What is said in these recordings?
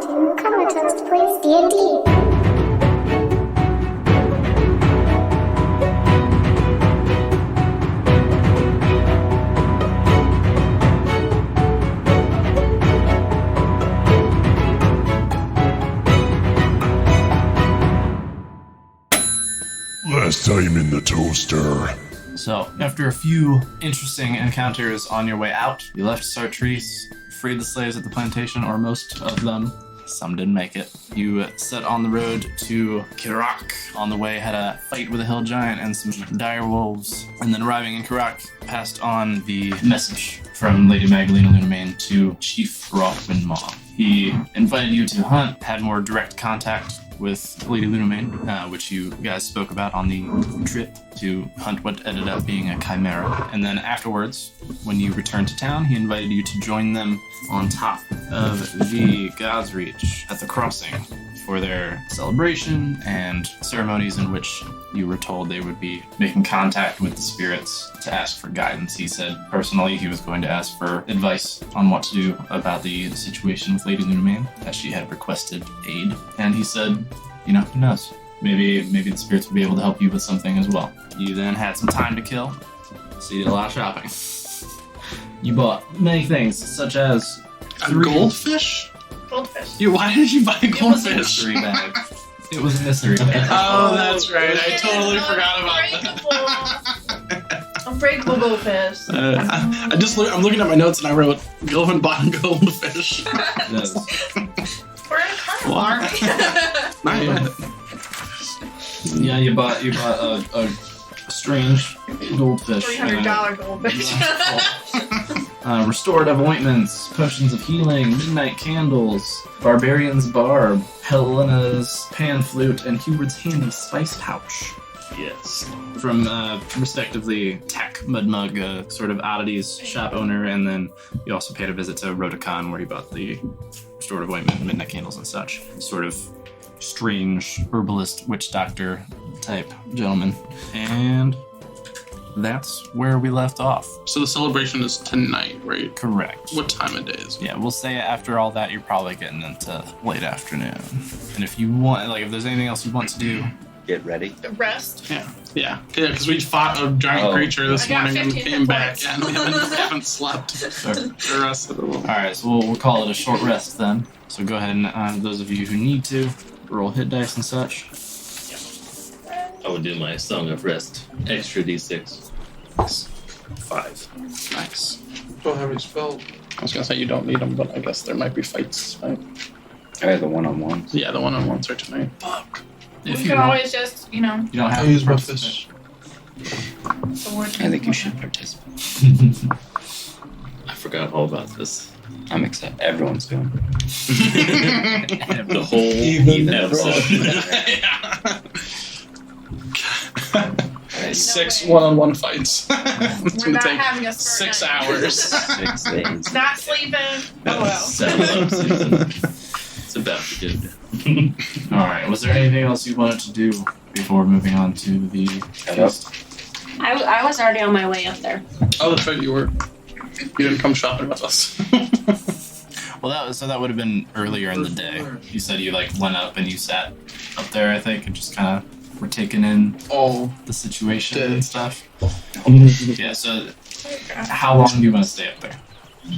to Comatoast Plays D&D. Last time in the toaster. So, after a few interesting encounters on your way out, you left Sartreuse, freed the slaves at the plantation, or most of them. Some didn't make it. You set on the road to Kirak. On the way, had a fight with a hill giant and some dire wolves. And then arriving in Kirak, passed on the message from Lady Magdalena Lunamain to Chief Roth Windmaw. He invited you to hunt, had more direct contact with Lady Lunamain, which you guys spoke about on the trip to hunt what ended up being a chimera. And then afterwards, when you returned to town, he invited you to join them on top of the Godsreach at the crossing for their celebration and ceremonies in which you were told they would be making contact with the spirits to ask for guidance. He said personally he was going to ask for advice on what to do about the situation with Lady Lunamain, as she had requested aid. And he said, you know, who knows? Maybe the spirits will be able to help you with something as well. You then had some time to kill, so you did a lot of shopping. You bought many things, such as a goldfish? Goldfish. Yeah, why did you buy a goldfish? mystery bag. It was a mystery bag. Oh, that's right. I totally forgot about that. Unbreakable goldfish. I'm looking at my notes and I wrote, go and buy a goldfish. Yes. We're in a carnival, aren't we? Yeah, you bought a strange goldfish. $300 goldfish. Restorative ointments, potions of healing, midnight candles, Barbarian's barb, Helena's pan flute, and Hubert's handy spice pouch. Yes. From, respectively, Tech Mudmug, sort of oddities shop owner, and then you also paid a visit to Rotacon, where he bought the restorative ointment, midnight candles, and such. Sort of strange herbalist, witch doctor type gentleman. And that's where we left off. So the celebration is tonight, right? Correct. What time of day is it? Yeah, we'll say after all that, you're probably getting into late afternoon. And if you want, if there's anything else you want to do, get ready. Rest. Yeah, because we fought a giant creature this morning and 15 came back, points. and we haven't slept the rest of the world. all right, so we'll call it a short rest then. So go ahead and those of you who need to, roll hit dice and such. I will do my Song of Rest. Extra D6. 5. Nice. Don't have any spells. I was gonna say you don't need them, but I guess there might be fights. Right? I have the one-on-ones. Yeah, the one-on-ones are tonight. Fuck. If We you can want, always just, you don't have I to use my participate. fish. I think you should participate. I forgot all about this. I'm excited. Everyone's going. The whole episode. 6 way. one-on-one fights. It's We're gonna not take having a start 6 night. hours. 6 days. Not sleeping. Oh well. Settle up, Susan. It's about to get done. All right, was there anything else you wanted to do before moving on to the feast? I was already on my way up there. Oh, that's right, you were. You didn't come shopping with us. Well, that would have been earlier in the day. You said you went up and you sat up there, I think, and just kind of were taking in Oh, the situation Did. and stuff. Yeah. So, how long do you want to stay up there?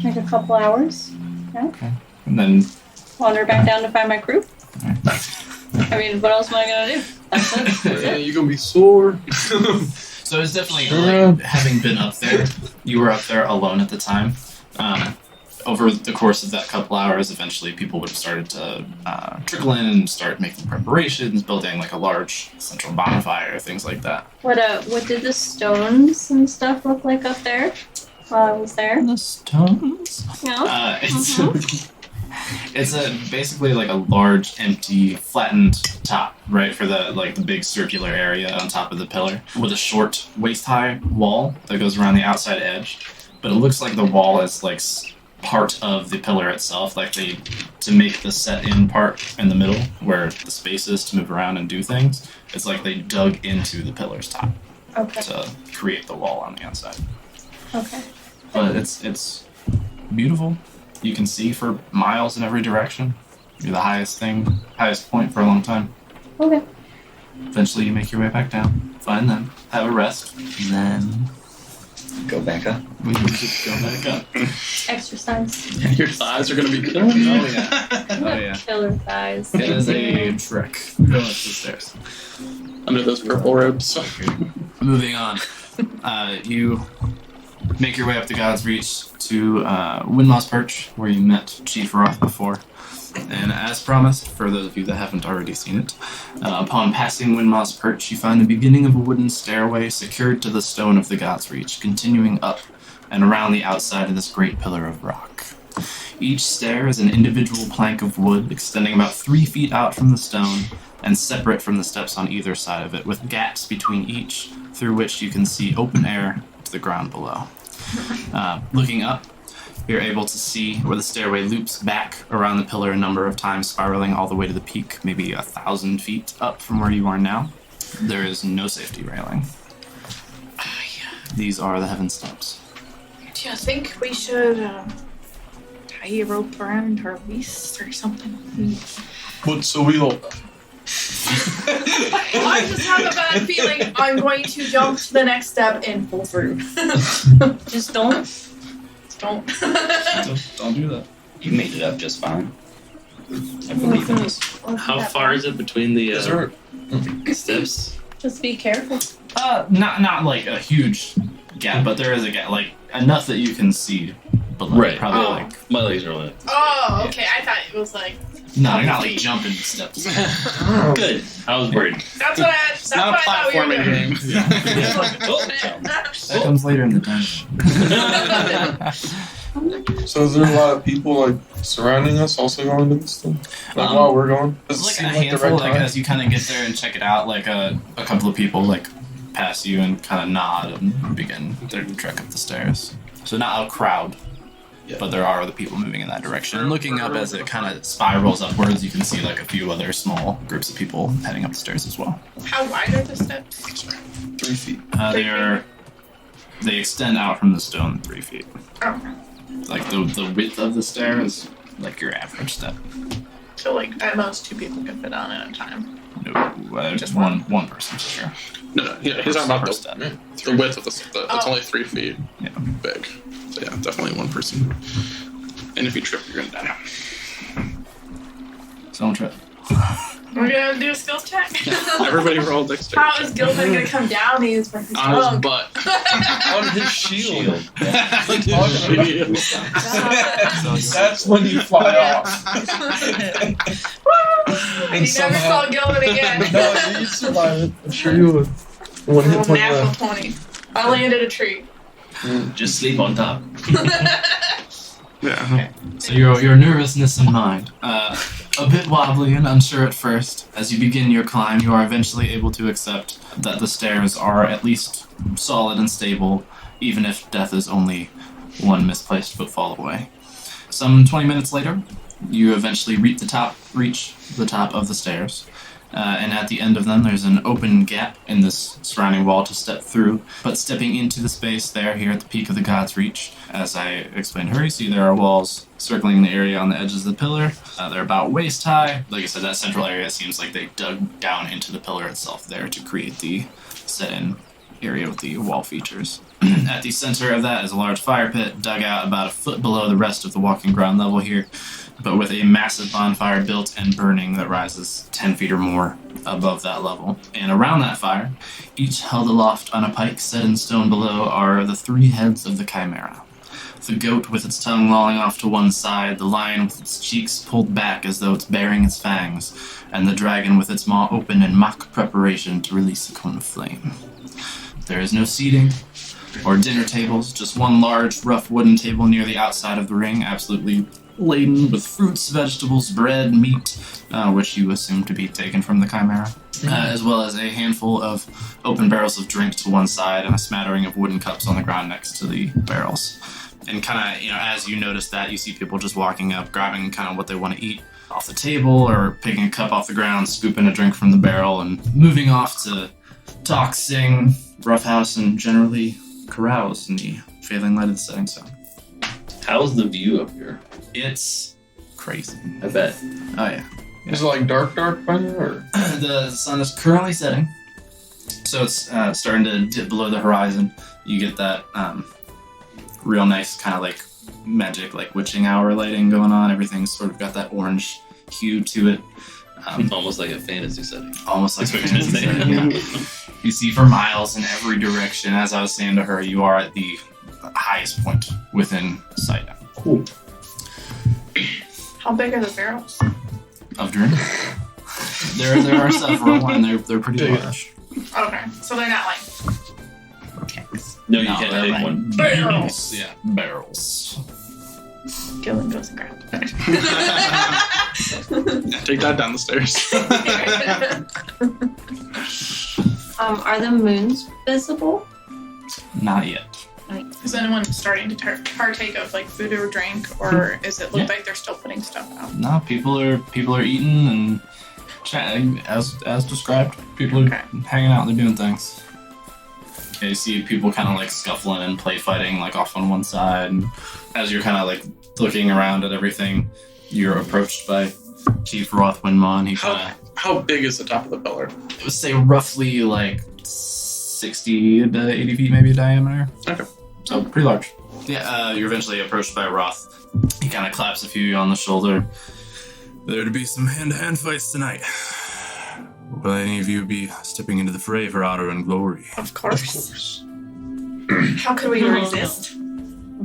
Like a couple hours. And then, Wander back down to find my crew. I mean, what else am I gonna do? That's it. yeah, you're gonna be sore. so it's definitely having been up there. You were up there alone at the time. Over the course of that couple hours, eventually people would have started to trickle in and start making preparations, building a large central bonfire, things like that. What did the stones and stuff look like up there while I was there? The stones? No. It's basically a large, empty, flattened top, right, for the big circular area on top of the pillar, with a short, waist-high wall that goes around the outside edge. But it looks like the wall is part of the pillar itself, to make the set-in part in the middle, where the space is to move around and do things. It's like they dug into the pillar's top to create the wall on the outside. Okay. But it's beautiful. You can see for miles in every direction. You're the highest point for a long time. Okay. Eventually you make your way back down, find them, have a rest, and then Go back up. we can just go back up. Exercise. Your thighs are gonna be killing you. Oh yeah. Oh yeah. Killer thighs. It is a trick. Go up the stairs. Under those purple robes. Moving on. You make your way up the Godsreach to Windmaw's Perch, where you met Chief Roth before. And as promised, for those of you that haven't already seen it, upon passing Windmaw's Perch, you find the beginning of a wooden stairway secured to the stone of the Godsreach, continuing up and around the outside of this great pillar of rock. Each stair is an individual plank of wood extending about 3 feet out from the stone and separate from the steps on either side of it, with gaps between each through which you can see open air to the ground below. Looking up, you're able to see where the stairway loops back around the pillar a number of times, spiraling all the way to the peak, maybe 1,000 feet up from where you are now. There is no safety railing. These are the heaven steps. Do you think we should tie a rope around her waist or something? But so we'll. I just have a bad feeling I'm going to jump to the next step and pull through. Just don't. Don't. Don't do that. You made it up just fine. I believe in this. How far is it between the Is there? steps? Just be careful. Not like a huge gap, but there is a gap, like enough that you can see below. Right. Probably Oh. like My legs are on it. Oh, okay. I thought it was like. no, you're not like jumping steps. Good. I was worried. That's what I. That's Not what a I thought we were platforming doing. game. That comes later in the dungeon. So is there a lot of people like surrounding us also going to this thing? Like while we're going? Does it Like a seem like the handful, right like time? as you kind of get there and check it out, like a couple of people like pass you and kind of nod and begin their trek up the stairs. So not a crowd, but there are other people moving in that direction. And looking up as it kind of spirals upwards, you can see like a few other small groups of people heading up the stairs as well. How wide are the steps? 3 feet. They extend out from the stone 3 feet. Oh. Like the width of the stair is like your average step. So like at most 2 people can fit on at a time. No, Just just one person for sure. No, he's talking about Per the step. width of the. It's only 3 feet Yeah. big. So yeah, definitely one person. And if you trip, you're gonna die. So don't trip. We're gonna do a skills check. Everybody roll dexterity. How is Gilman gonna come down these for his On his trunk? butt. On his shield. That's when you fly off. You never saw Gilman again. No, you survive it. I'm sure you would. One hit point Natural left. 20. I landed a tree. Just sleep on top. Yeah. So your nervousness in mind, a bit wobbly and unsure at first. As you begin your climb, you are eventually able to accept that the stairs are at least solid and stable, even if death is only one misplaced footfall away. Some 20 minutes later, you eventually reach the top of the stairs. And at the end of them, there's an open gap in this surrounding wall to step through. But stepping into the space there, here at the peak of the Godsreach, as I explained to her, you see there are walls circling the area on the edges of the pillar. They're about waist high. Like I said, that central area seems like they dug down into the pillar itself there to create the set-in area with the wall features. At the center of that is a large fire pit dug out about a foot below the rest of the walking ground level here, but with a massive bonfire built and burning that rises 10 feet or more above that level. And around that fire, each held aloft on a pike set in stone below, are the 3 heads of the Chimera. The goat with its tongue lolling off to one side, the lion with its cheeks pulled back as though it's baring its fangs, and the dragon with its maw open in mock preparation to release a cone of flame. There is no seating or dinner tables, just one large, rough wooden table near the outside of the ring, absolutely laden with fruits, vegetables, bread, meat, which you assume to be taken from the Chimera, as well as a handful of open barrels of drink to one side and a smattering of wooden cups on the ground next to the barrels. And kind of, as you notice that, you see people just walking up, grabbing kind of what they want to eat off the table, or picking a cup off the ground, scooping a drink from the barrel, and moving off to talk, sing, roughhouse, and generally carouse in the failing light of the setting sun. How's the view up here? It's crazy. I bet. Oh yeah. Is it like dark by now, or? The sun is currently setting, so it's starting to dip below the horizon. You get that real nice kind of like magic, like witching hour lighting going on. Everything's sort of got that orange hue to it. Almost like a fantasy setting. Almost like a fantasy setting, yeah. You see for miles in every direction. As I was saying to her, you are at the highest point within sight. Cool. How big are the barrels? Of drink. There are several, and they're pretty Big. large. Okay, so they're not like No, you No, can't they're take like one. barrels. Yeah, barrels. Dylan goes and grabs. Take that down the stairs. Are the moons visible? Not yet. Is anyone starting to partake of like food or drink, or is it look Yeah. like they're still putting stuff out? No, people are eating and chatting as described. People are Okay. hanging out. They're doing things. Okay, you see people kind of like scuffling and play fighting like off on one side. And as you're kind of like looking around at everything, you're approached by Chief Roth Windmaw, and he kind How big is the top of the pillar? of would say roughly like 60 to 80 feet maybe diameter. Okay. So pretty large. Yeah, you're eventually approached by Roth. He kind of claps a few on the shoulder. There to be some hand-to-hand fights tonight. Will any of you be stepping into the fray for honor and glory? Of course. How could we resist?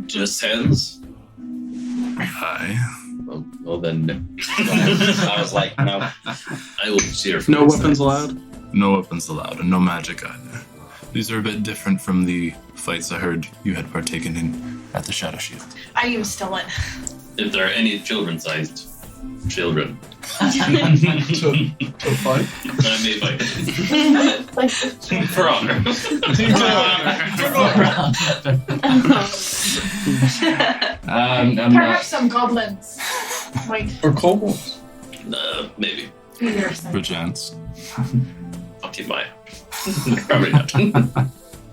Just hands? Aye. Well then, no. I was like, no. I will cheer for No this weapons night. allowed? No weapons allowed, and no magic either. These are a bit different from the fights I heard you had partaken in at the Shadow Shield. I am still in. If there are any children-sized children, To fight? I may fight for honor. Perhaps some goblins. Wait, Or kobolds? Maybe. Perchance. I'll keep my. Probably not.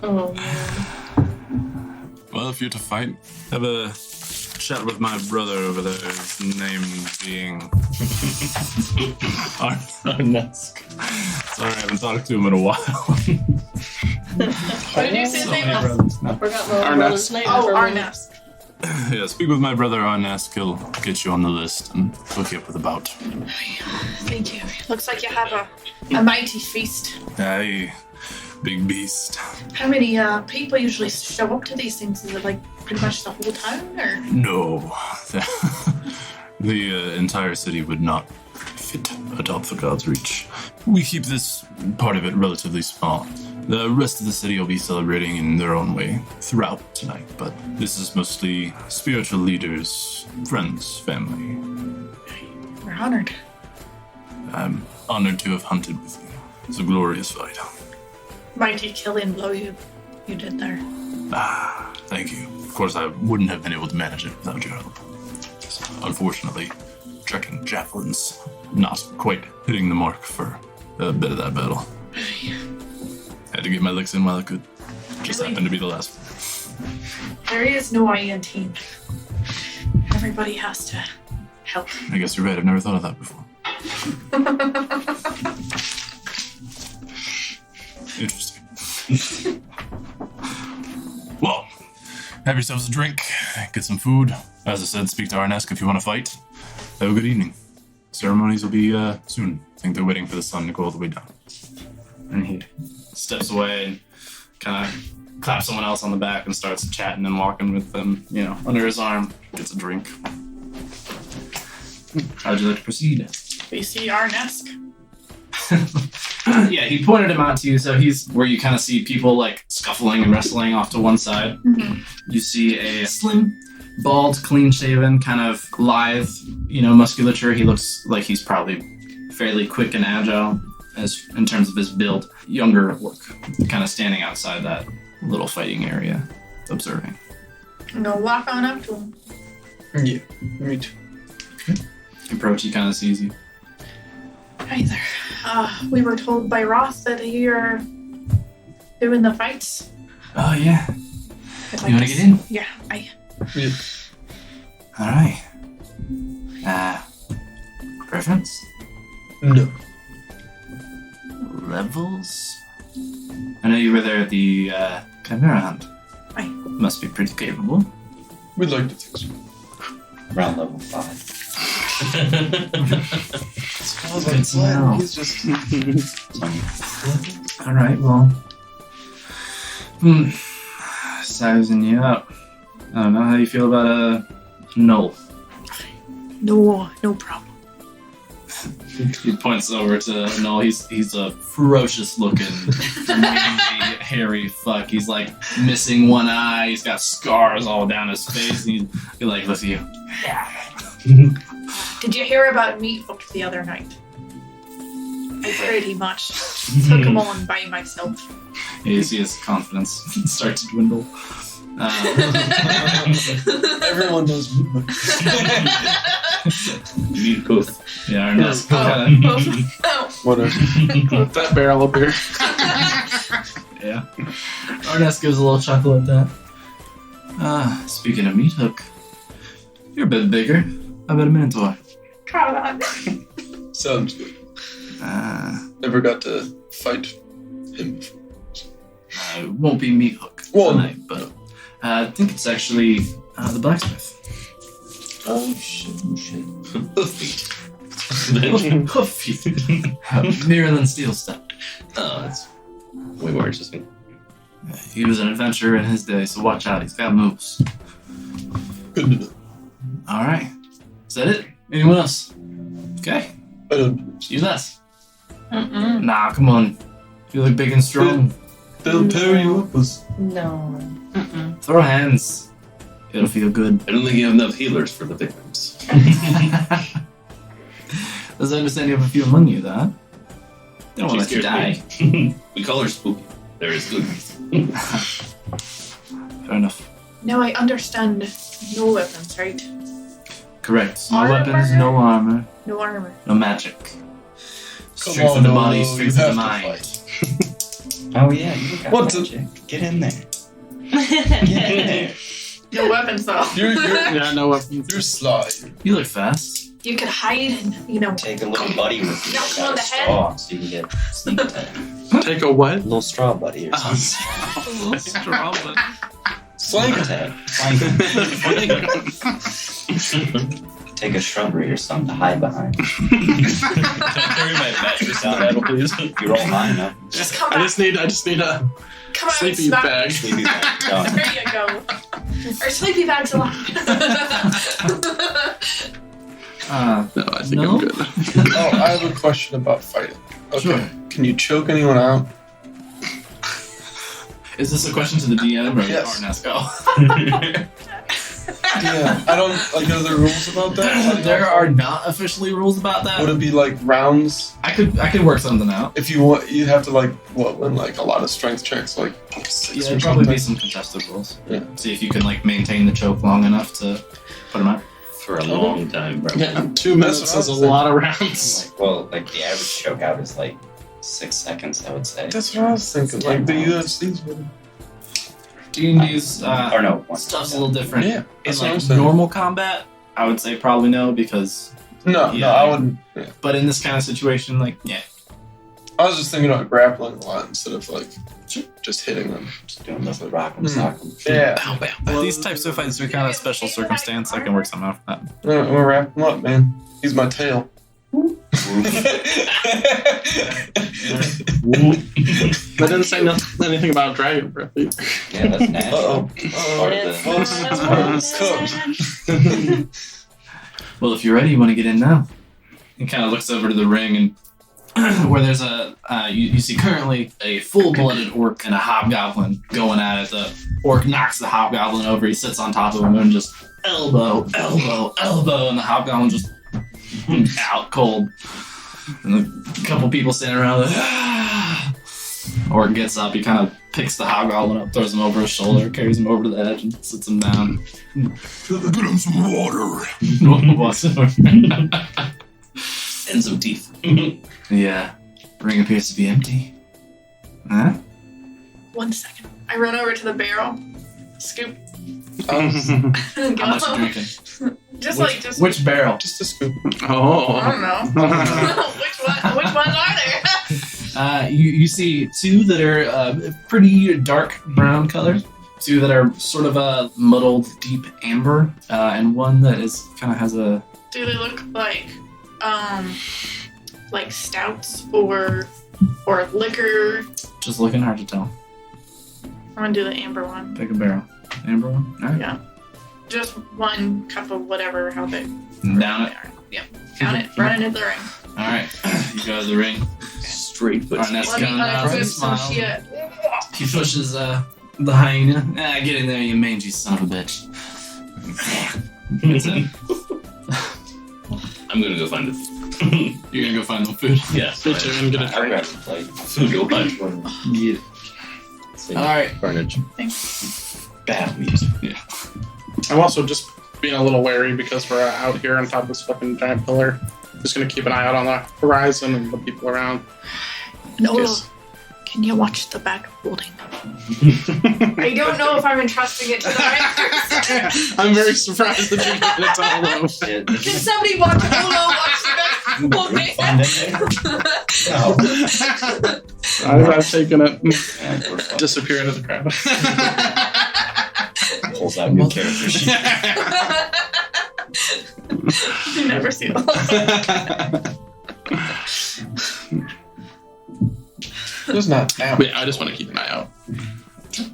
Oh man. Well, if you're to fight, have a chat with my brother over there. His name being Arnesk. Sorry, I haven't talked to him in a while. what did you say his So name many was? brothers now. Forgot my Arnest. brother's name. Oh, for a minute. Arnesk. Yeah, speak with my brother Arnesk. He'll get you on the list and hook you up with a bout. Thank you. Looks like you have a mighty feast. Aye, big beast. How many people usually show up to these things? Is it like pretty much the whole town, or? No, the entire city would not fit atop the Godsreach. We keep this part of it relatively small. The rest of the city will be celebrating in their own way throughout tonight, but this is mostly spiritual leaders, friends, family. We're honored. I'm honored to have hunted with you. It's a glorious fight. Mighty killing blow you did there. Ah, thank you. Of course, I wouldn't have been able to manage it without your help. Unfortunately, trekking javelins not quite hitting the mark for a bit of that battle. Had to get my licks in while I could. Just happened to be the last one. There is no I in team. Everybody has to help. I guess you're right. I've never thought of that before. Interesting. Well, have yourselves a drink, get some food. As I said, speak to Arnesk if you want to fight. Have a good evening. Ceremonies will be soon. I think they're waiting for the sun to go all the way down. And he steps away and kind of claps someone else on the back and starts chatting and walking with them, under his arm. Gets a drink. How would you like to proceed? We see Arnesk. Yeah, he pointed him out to you, so he's where you kind of see people like scuffling and wrestling off to one side. Mm-hmm. You see a slim, bald, clean-shaven, kind of lithe, musculature. He looks like he's probably fairly quick and agile as in terms of his build. Younger at work, kind of standing outside that little fighting area, observing. I'm gonna walk on up to him. Yeah, me too. Approach, he kind of sees you. Hi there. We were told by Roth that you're doing the fights. Oh, yeah. I'd You wanna get in? Yeah, All right. Preference? No. Levels? I know you were there at the Chimera Hunt. Aye. Must be pretty capable. We'd like to think so. Around level 5. Smells Good like to know. He's just. Alright, well. Sizing you up. I don't know how you feel about Noel. No problem. He points over to Noel. He's a ferocious looking, mangy, hairy fuck. He's like missing one eye. He's got scars all down his face. And he like looks at you. Did you hear about Meat Hook the other night? I pretty much took him on by myself. Yeah, you see his confidence start to dwindle. Everyone knows me. Meat hoof. Yeah, Ernest Oh. Whatever. That barrel of beer. Yeah. Ernest gives a little chuckle at that. Speaking of Meat Hook, you're a bit bigger. How about a Minotaur? Come on. Sounds good. Never got to fight him before. It won't be Meat Hook Well, tonight, but I think it's actually the blacksmith. Oh shit. Hoof feet. Nearer than steel step. Oh, that's way more interesting. He was an adventurer in his day, so watch out. He's got moves. Good to know. All right. Is that it? Anyone else? Okay. I don't. You less. Mm-mm. Nah, come on. You look big and strong. They'll pair you up with. No. Mm-mm. Throw hands. It'll feel good. I don't think you have enough healers for the victims. Does I understand you have a few among you, though? They don't want to She let you scares die. me. We call her Spooky. There is good reason. Fair enough. Now I understand no weapons, right? Correct. No Armor? weapons, no armor, No armor. no magic. Come Strength on, of the Nolo, body, you strength of have the to mind. fight. Oh yeah, you got What the- magic. Get in there. Get in there. No weapons though. You're Yeah, no weapons. you're sly. You look fast. You could hide and, Take a little buddy with you. Knock I him on got a the head. straw so you can get sneak attack. Take a what? A little straw buddy or Oh, something. strong, but Slang. Attack. Take a shrubbery or something to hide behind. Can I carry my mattress in battle, please? You roll high enough. just come I out. just need a Come out and sleeping smack. bag. Sleepy bag. Done. There you go. Our sleepy bag's alive. No, I think No? I'm good. Oh, I have a question about fighting. Okay. Sure. Can you choke anyone out? is this a question to the DM or Yes. Arnes? Yeah. I don't like. Are there rules about that? Like, There are not officially rules about that. Would it be like rounds? I could work something out. If you want, you'd have to like win like a lot of strength checks, like 6 Yeah, or there'd probably something. be some contested rules. Yeah. See if you can like maintain the choke long enough to put them out. For a long time, bro. Yeah, 2 That's minutes what I is a was lot of rounds. Well, like the average chokeout is like 6 seconds, I would say. That's what I was thinking. Like the UFC's with them. D&D's Or no, one. stuff's a little different. Yeah, In that's what I'm like saying. normal combat, I would say probably no because. No, Yeah. I wouldn't. Yeah. But in this kind of situation, like yeah, I was just thinking about grappling a lot instead of like just hitting them. Just doing the rock 'em, sock 'em. Yeah. these types of fights are kind of special circumstance. I can work something out for that. I'm gonna wrap him up, man. He's my tail. That didn't say anything about dragon breath either. Yeah, that's natural. Uh-oh. Cooked. Well, if you're ready, you want to get in now. He kind of looks over to the ring and where there's a you see currently a full-blooded orc and a hobgoblin going at it. The orc knocks the hobgoblin over. He sits on top of him and just elbow, and the hobgoblin just out cold. And a couple people standing around like, Orc gets up, he kind of picks the hobgoblin up, throws him over his shoulder, carries him over to the edge and sits him down. Get him some water. Walks over. And some teeth. Yeah, ring appears to be empty. Huh? 1 second. I run over to the barrel, scoop, How much you drinking? Just Which barrel? Just a scoop. I don't know. Which ones are there? You see two that are pretty dark brown color, two that are sort of a muddled deep amber, and one that is kind of has a. Do they look like stouts or liquor? Just looking hard to tell. I'm gonna do the amber one. Pick a barrel. Amber one. All right. Yeah. Just one cup of whatever. How big? Down it. Yep. Count it. Run it into the ring. All right. You go to the ring. Straight foot. Arnett's Let me coming down. unzip He some smiles. shit. He pushes the hyena. Get in there, you mangy son of a bitch. Gets in. I'm gonna go find the. You're gonna go find some food. Yes. Me too, I'm gonna I'll try. grab the plate. Food go punch one. Get it. All right. Furniture. Bad music. I'm also just being a little wary because we're out here on top of this fucking giant pillar. Just gonna keep an eye out on the horizon and the people around. No. Yes. Can you watch the back building? I don't know if I'm entrusting it to the right person. I'm very surprised that you got it all low. Shit. Can somebody watch the back building? I've taken it and Yeah, we're fucked. disappeared into the crowd. Pulls out new character sheet. You never see that. There's not that. But yeah, I just want to keep an eye out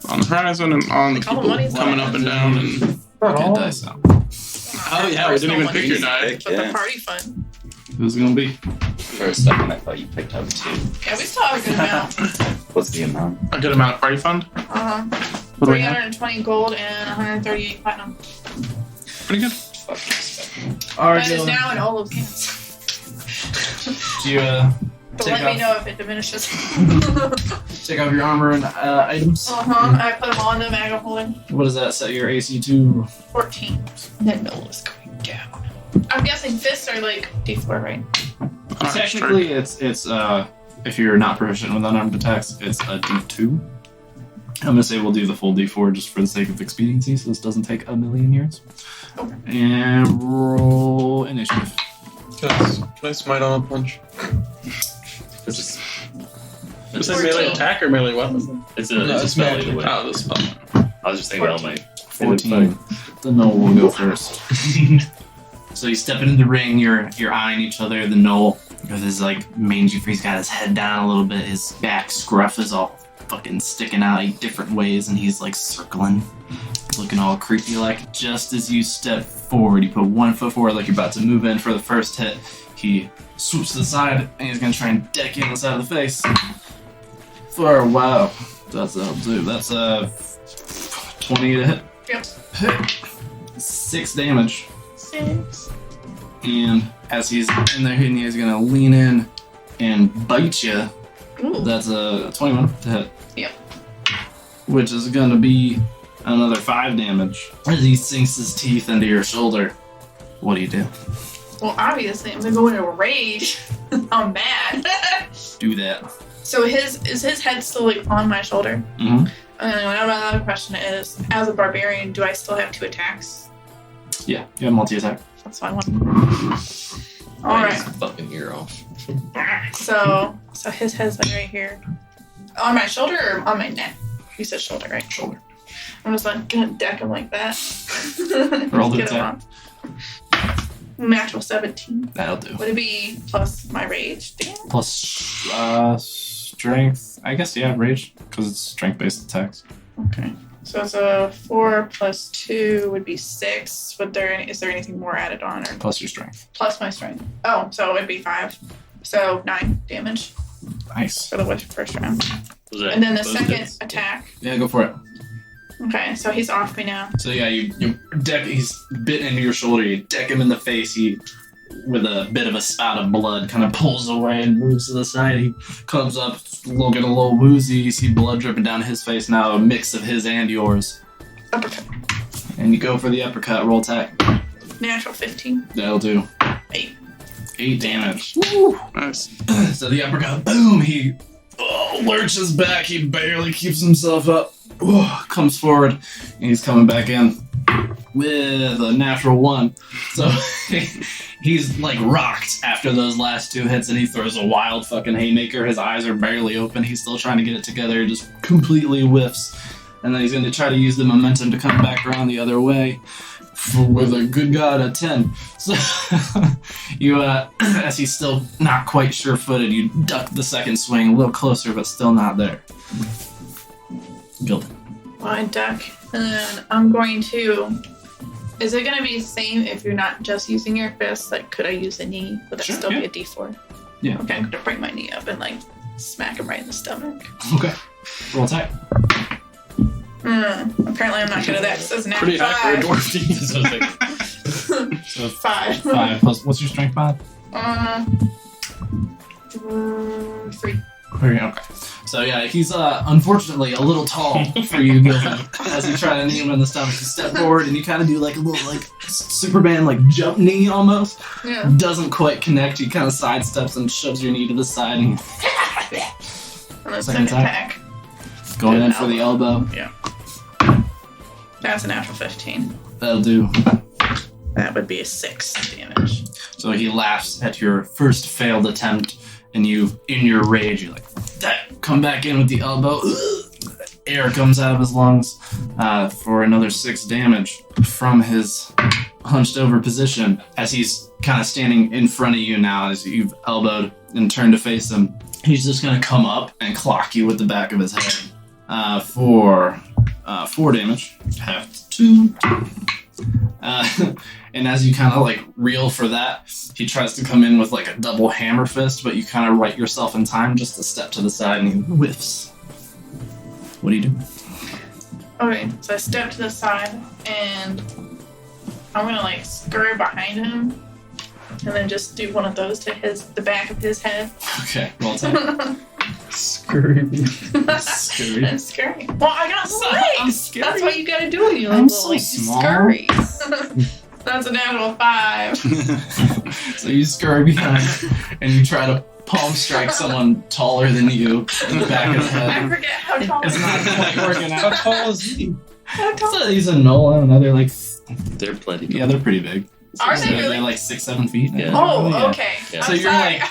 on the horizon and on the Call people money's coming not up and down. And Not Get all. dice out. oh yeah, we didn't even pick your die. But the party fun. Who's it gonna be? For a second, I thought you picked up 2. Yeah, we still have a good amount. What's the amount? A good amount of party fund. What do we have? 320 gold and 138 platinum. Pretty good. Fuck. All right, That is Dylan. now in all of hands. Do you But Take let me off. know if it diminishes. take off your armor and items? I put them all in the bag of holding. What does that set your AC to? 14. Then Nola's going down. I'm guessing fists are like D4, right? Technically, it's if you're not proficient with unarmed attacks, it's a D2. I'm gonna say we'll do the full D4 just for the sake of expediency, so this doesn't take a million years. Okay. And roll initiative. Can I smite on a punch? It's just. Is it melee attack or melee weapon? It's No, a it's spell magic. either way. Oh, this spell. I was just thinking about my 14. The Knoll will go first. So you step into the ring, you're eyeing each other. The Knoll with his like mangy face, he's got his head down a little bit, his back scruff is all fucking sticking out like different ways, and he's like circling, looking all creepy like. Just as you step forward, you put one foot forward like you're about to move in for the first hit. He swoops to the side and he's gonna try and deck you on the side of the face. For a wow. That'll do. That's a 20 to hit. Yep. 6 damage. 6. And as he's in there hitting you, he's gonna lean in and bite you. Ooh. That's a 21 to hit. Yep. Which is gonna be another 5 damage. As he sinks his teeth into your shoulder. What do you do? Well, obviously, I'm gonna go into a rage. I'm mad. Do that. So is his head still like on my shoulder? Mm-hmm. And my other question is, as a barbarian, do I still have 2 attacks? Yeah, you have multi-attack. That's what I want. Bite Alright. his fucking ear off. So his head's like right here. On my shoulder or on my neck? You said shoulder, right? Shoulder. I'm just like gonna deck him like that. Roll the Get him attack. on. Natural 17. That'll do. Would it be plus my rage? Damn. Plus strength. I guess, yeah, rage. Because it's strength-based attacks. Okay. So it's a 4 plus 2 would be 6. Is there anything more added on or Plus your strength. plus my strength? Oh, so it'd be 5. So 9 damage Nice. for the first round. Was that And then the both second hits? attack. Yeah, go for it. Okay, so he's off me now. So yeah, you deck. He's bit into your shoulder. You deck him in the face. He, with a bit of a spout of blood, kind of pulls away and moves to the side. He comes up, looking a little woozy. You see blood dripping down his face now, a mix of his and yours. Uppercut. And you go for the uppercut. Roll attack. Natural 15. That'll do. 8. 8 damage. Nice. So the uppercut, boom! He lurches back. He barely keeps himself up. Comes forward, and he's coming back in. with a natural 1. So he's like rocked after those last 2 hits, and he throws a wild fucking haymaker. His eyes are barely open. He's still trying to get it together. Just completely whiffs. And then he's going to try to use the momentum to come back around the other way with a good god a 10. So you, as he's still not quite sure-footed, you duck the second swing a little closer, but still not there. Gildan. Well, I duck, and then I'm going to. Is it going to be the same if you're not just using your fist? Like, could I use a knee? Would that Sure, still yeah. be a D4? Yeah. Okay, I'm going to bring my knee up and like smack him right in the stomach. Okay. Roll attack. Apparently, I'm not good at that. This is an Pretty high for a 5. dwarf team. So 5. 5 plus, what's your strength mod? 3. 3, okay. So yeah, he's unfortunately a little tall for you, Gildan. As you try to knee him in the stomach, you step forward and you kind of do like a little like Superman like jump knee almost. Yeah. Doesn't quite connect. He kind of sidesteps and shoves your knee to the side and And then Second second attack. attack. going in for the elbow. Yeah. That's a natural 15. That'll do. That would be a 6 damage. So he laughs at your first failed attempt, and you, in your rage, you're like, that, come back in with the elbow. Air comes out of his lungs for another 6 damage from his hunched over position as he's kind of standing in front of you now as you've elbowed and turned to face him. He's just going to come up and clock you with the back of his head for 4 damage. Half 2. And as you kind of like reel for that, he tries to come in with like a double hammer fist, but you kind of right yourself in time just to step to the side and he whiffs. What do you do? Okay, so I step to the side and I'm gonna like scurry behind him and then just do one of those to the back of his head. Okay, well done. Scurry. Scurry. I'm scurry. Well, I got legs. I'm scary. That's what you gotta do when you I'm level. so Like, you small. scurry. That's a natural 5. So you scurry behind and you try to palm strike someone taller than you in the back of the I head. forget how tall It's not quite working How out. tall is he? How tall? So he's a Nola, and they're like, They're plenty. yeah, they're pretty big. Are they They're really? like 6-7 feet. Yeah. Oh, Yeah. okay. Yeah. I'm So you're sorry. like,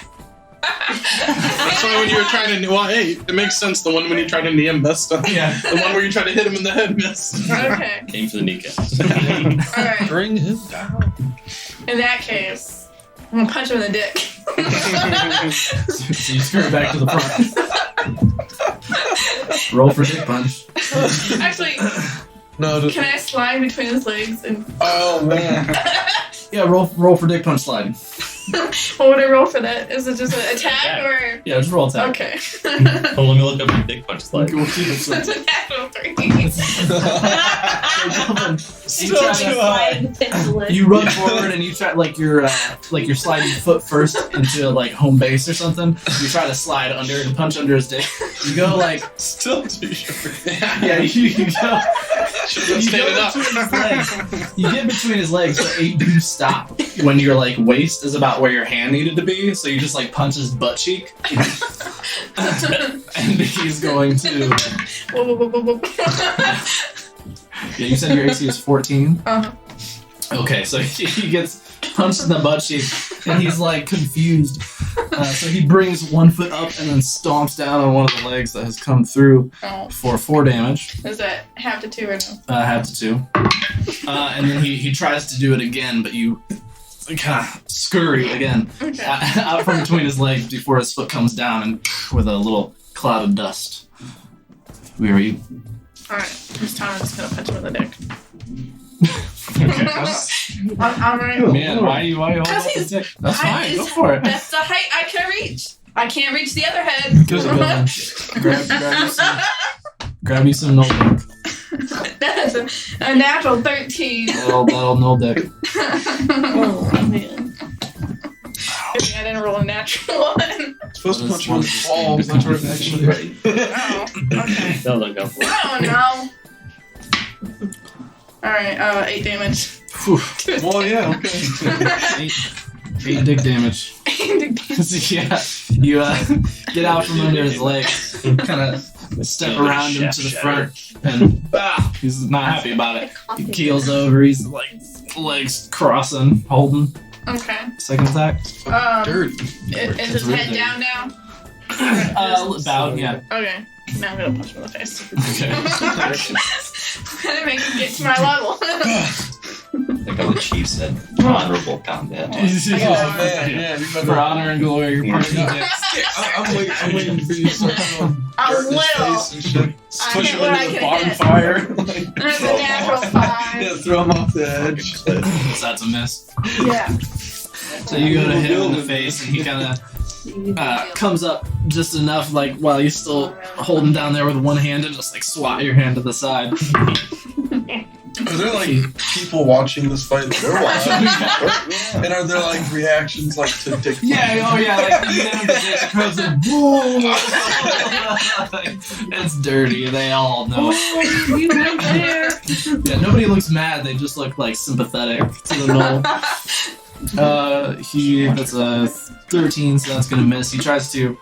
That's why when you were trying to, well, hey, it makes sense. The one when you try to knee him missed. yeah. The one where you try to hit him in the head missed. Okay. Came for the kneecaps. Alright. Bring him down. In that case, I'm gonna punch him in the dick. So you scurry back to the front. Roll for dick punch. Actually, No, just, can I slide between his legs and oh man. Yeah, roll for dick punch sliding. what would I roll for that? Is it just an attack or Yeah, just roll attack. okay? Oh, let me look up your dick punch slide. We'll keep it That's simple. a natural 3. You try to- You run forward and you try like you're sliding foot first into like home base or something. You try to slide under and punch under his dick. You go like Still too short. yeah, you go. Should have You stayed go up. between his legs. You get between his legs, but you do stop when your like waist is about where your hand needed to be. So you just like punch his butt cheek, and he's going to. Whoa, whoa, whoa, whoa, whoa. Yeah, you said your AC is 14. Uh-huh. Okay, so he gets punched in the butt cheek, and he's like confused. So he brings one foot up and then stomps down on one of the legs that has come through Oh, for 4 damage. is that half to 2 or no? Half to 2. And then he tries to do it again, but you kind of scurry again Okay. out from between his legs before his foot comes down and with a little cloud of dust. Where are you? Alright, this time I'm just gonna punch him in the dick. Okay. I'm right. Man, why you hold Because up he's- the dick? That's I- fine, go it's- for it. That's the height I can reach. I can't reach the other head. Goes a good one. Grab you some null dick. That's a natural 13. That'll null dick. Oh man. I didn't roll a natural 1. Supposed to What punch is- one what is balls. this That's game? where it's actually right. Oh, okay. That was uncomfortable. Oh no. Alright, 8 damage. Whew. Well, yeah, okay. 8 dick damage. Yeah, you get out from under his legs, kind of step around him to the front, and he's not happy about it. He keels over. He's like legs crossing, holding. Okay. Second attack. Dirty. Is his head down now? About, yeah. Okay. Now I'm gonna punch him in the face. Okay. I'm gonna make him get to my level. Like how the chief said, honorable combat. Oh man, yeah. For honor and glory, you're punching dicks. I'm waiting for you to start doing A dirt in his little. face and shit. I Push hit him what into I the can hit. bonfire. That's a natural 5. Yeah, throw him off the edge. So that's a miss. Yeah. So you go to hit him in the face, and he kind of comes up just enough, like while you're still holding down there with one hand, and just like swat your hand to the side. Are there like people watching this fight? They're watching. And are there like reactions like to dick? Yeah, oh yeah, like the end of the dick comes in, boom! It's dirty, they all know it. You went there. Yeah, nobody looks mad, they just look like sympathetic to the knoll. That's a 13, so that's gonna miss. He tries to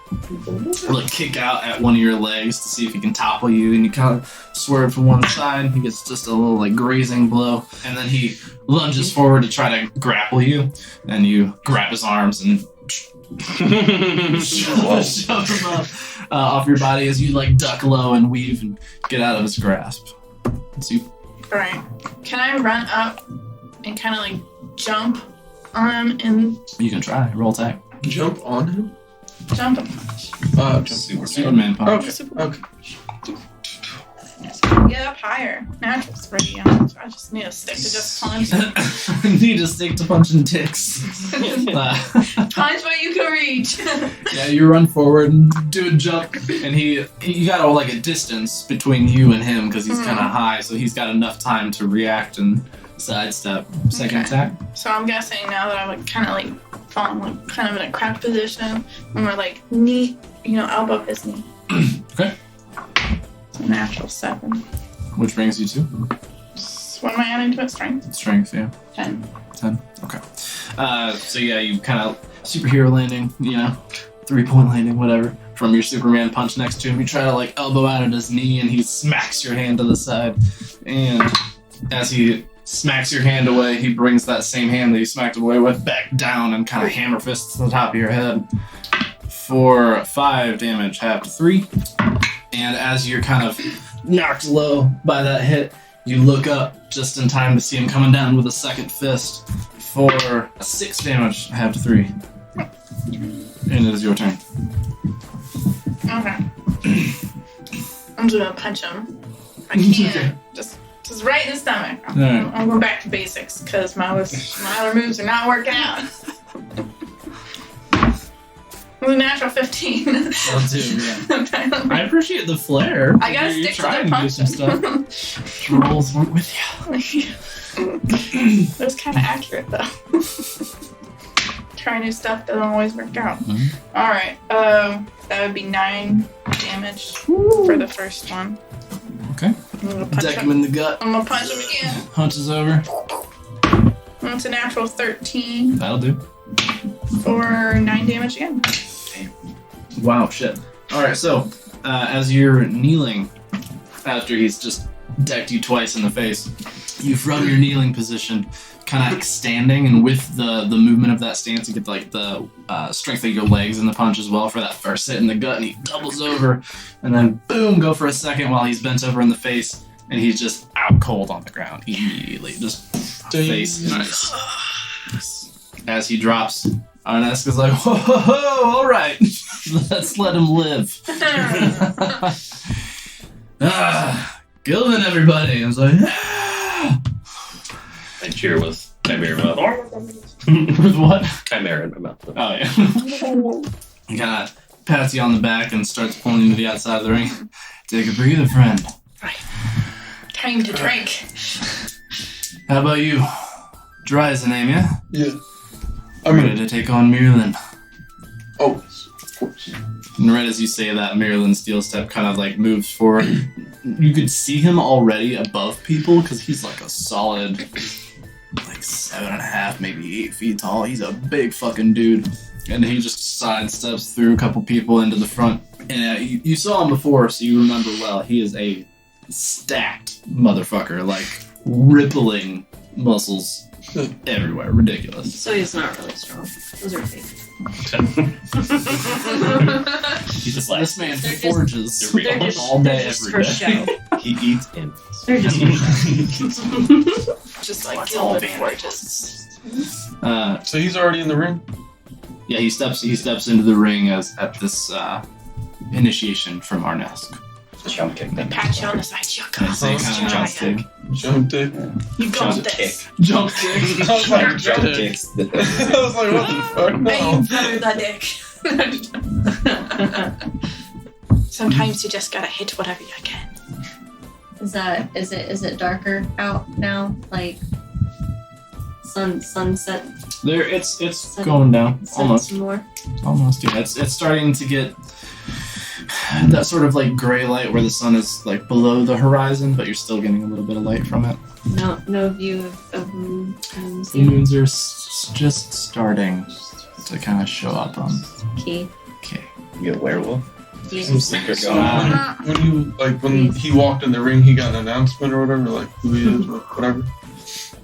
like kick out at one of your legs to see if he can topple you, and you kind of swerve to one side. He gets just a little like grazing blow, and then he lunges forward to try to grapple you, and you grab his arms and shove him up off your body as you like duck low and weave and get out of his grasp. So you, Alright. Can I run up and kind of like jump on him and you can try roll attack. Jump on him? jump and punch? Jump. Superman punch. Okay. Get up higher. Natural 3. So I just need a stick to just punch. Need a stick to punching dicks. Punch what you can reach. Yeah, you run forward and do a jump, and you got like a distance between you and him because he's kind of high, so he's got enough time to react and sidestep. Second attack. So I'm guessing now that I'm like kind of like falling like kind of in a cramped position, and we're like knee, elbow his knee. Okay. So natural 7. Which brings you to So what am I adding to it? Strength? strength. Yeah. 10. 10. Okay. So yeah, you kind of superhero landing. 3-point landing, whatever. From your Superman punch next to him, you try to like elbow out at his knee, and he smacks your hand to the side. And as he smacks your hand away, he brings that same hand that you smacked away with back down and kind of hammer fists to the top of your head for 5 damage, half to 3. And as you're kind of knocked low by that hit, you look up just in time to see him coming down with a second fist for 6 damage, half to 3. And it is your turn. Okay. I'm just gonna punch him. I can't. Okay. Just right in the stomach. Alright. I'm going back to basics because my other moves are not working out. It was a natural 15. I'll do, yeah. I appreciate the flair. I gotta You're stick to trying the to do some stuff. Rolls weren't with you. It was kind of accurate though. Try new stuff doesn't always work out. Mm-hmm. Alright, that would be 9 damage for the first one. Okay. I'm gonna punch Deck him in the gut. I'm gonna punch him again. Hunches over. It's a natural 13 That'll do. for 9 damage again. Wow, shit. Alright, so as you're kneeling after he's just decked you twice in the face, you from your kneeling position, kind of standing, and with the movement of that stance, you get like the strength of your legs in the punch as well for that first hit in the gut, and he doubles over, and then boom, go for a second while he's bent over in the face, and he's just out cold on the ground immediately. Just face. Nice. As he drops, Arneska's like, whoa, ho, ho, all right, let's let him live. Gilvin, everybody. I was like, I cheer with Chimera in my mouth. with what? Chimera in my mouth. Oh, yeah. He kind of pats you on the back and starts pulling you to the outside of the ring. Take a breather, friend. Time to drink. How about you? Dry as a name, yeah? Yeah. I'm ready to take on Mirlin. Oh, of course. And right as you say that, Mirlin Steel Step kind of like moves forward. You could see him already above people because he's like a solid, like 7.5, maybe 8 feet tall. He's a big fucking dude. And he just sidesteps through a couple people into the front And you saw him before, so you remember well. He is a stacked motherfucker, like rippling muscles everywhere. Ridiculous. So he's not really strong. Those are fake. He's just like This man They're just- forges They're just, all day, they're just every for day. show. he eats infants. They're just for show. Just like Let's all Gilbert be gorgeous. So he's already in the ring? Yeah, he steps into the ring at this initiation from Arnesk. Jump kick them. Pat you on the side. You got Same this, kind of jump Jiraiya. kick. Jump kick. You got Jump this. Jump kick. I was like, Jump jump kicks. I was like, what the fuck? Aim No. for the dick. Sometimes you just gotta hit whatever you can. Is it darker out now? Like sunset There, it's going down almost. some more. Almost, yeah. It's starting to get that sort of like gray light where the sun is like below the horizon, but you're still getting a little bit of light from it. No view of moon. The moons are just starting to kind of show up on. Key. Okay. You a werewolf? Yeah. Some secret going on. When he walked in the ring, he got an announcement or whatever, like who he is or whatever.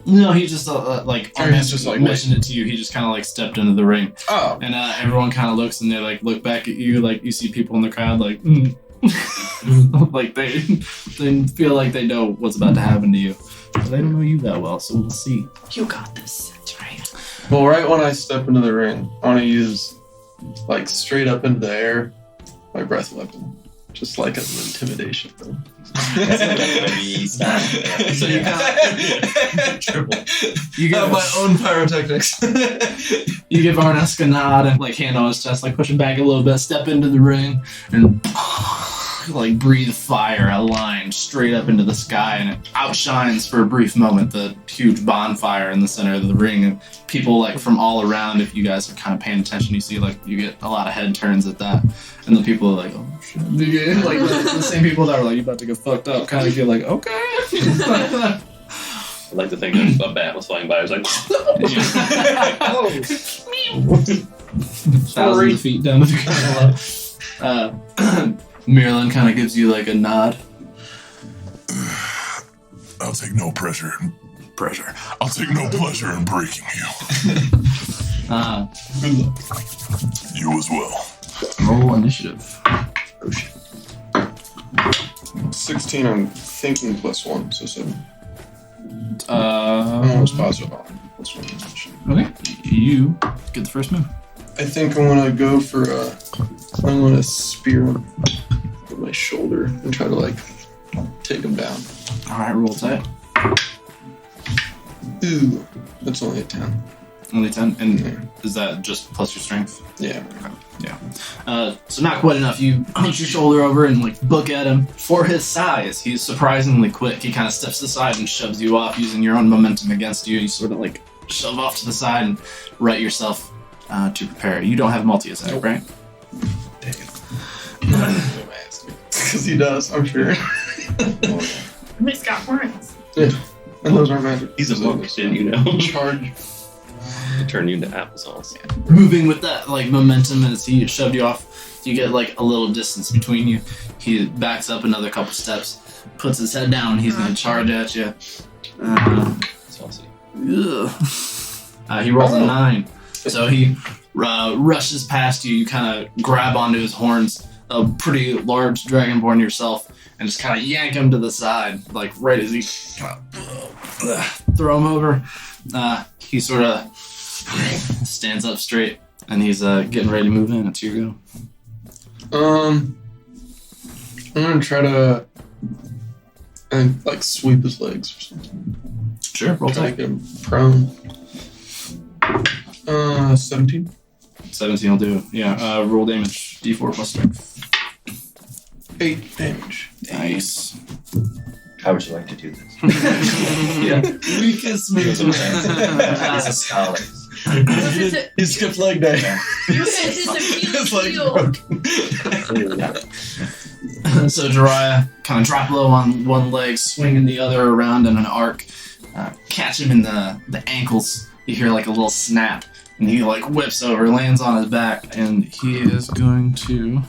No, he just like Or he's just like mentioned it to you. He just kind of like stepped into the ring, Oh, and everyone kind of looks and they like look back at you, like you see people in the crowd like, like they feel like they know what's about to happen to you, but they don't know you that well, so we'll see. You got this, Jiraiya. well, right when I step into the ring, I want to use like straight up into the air my breath weapon, just like as an intimidation thing. So you Triple. You give my own pyrotechnics. you give Arnesk a nod and like hand on his chest, like push him back a little bit, step into the ring, and like breathe fire, a line straight up into the sky, and it outshines for a brief moment the huge bonfire in the center of the ring. And people like from all around, if you guys are kind of paying attention, you see like you get a lot of head turns at that, and the people are like, oh shit, like the same people that were like, you about to get fucked up, kind of feel like, okay. I like to think that a bat was flying by. I was like, Thousands of feet down to the ground. Mirlin kind of gives you like a nod. I'll take no pressure. I'll take no pleasure in breaking you. Good luck. You as well. Roll initiative. 16, I'm thinking +1, so 7. I'm Uh, almost positive on +1. okay, you get the first move. I think I want to go for I'm going to spear him with my shoulder and try to like take him down. All right, roll tight. Ooh, that's only a 10. Only 10, and is that just plus your strength? Yeah. So not quite enough. You hunch your shoulder over and like book at him. For his size, he's surprisingly quick. He kind of steps to the side and shoves you off using your own momentum against you. You sort of like shove off to the side and right yourself to prepare. You don't have multi-attack, Nope. right? Because he does, I'm sure. He's got horns. Yeah. And those are magic. he's a monk, didn't you know? Charge. To turn you into applesauce. Moving with that like momentum as he shoved you off, you get like a little distance between you. He backs up another couple steps, puts his head down, and he's gonna charge at you. Saucy. He rolls a 9, so he rushes past you. You kind of grab onto his horns, a pretty large dragonborn yourself, and just kind of yank him to the side, like right as he kind of throw him over. He sort of stands up straight, and he's getting ready to move in. It's your go. I'm gonna try to like sweep his legs or something. Sure, roll Try to tight. get him prone. 17. 17 will do. Yeah, roll damage. D4 plus strength. 8 damage. Nice. How would you like to do this? Yeah. Weakest He's move. a scholar. He skipped leg day. His His leg's heel. broken. So Jiraiya kind of drop low on one leg, swinging the other around in an arc, catch him in the ankles. You hear like a little snap, and he like whips over, lands on his back, and he is going to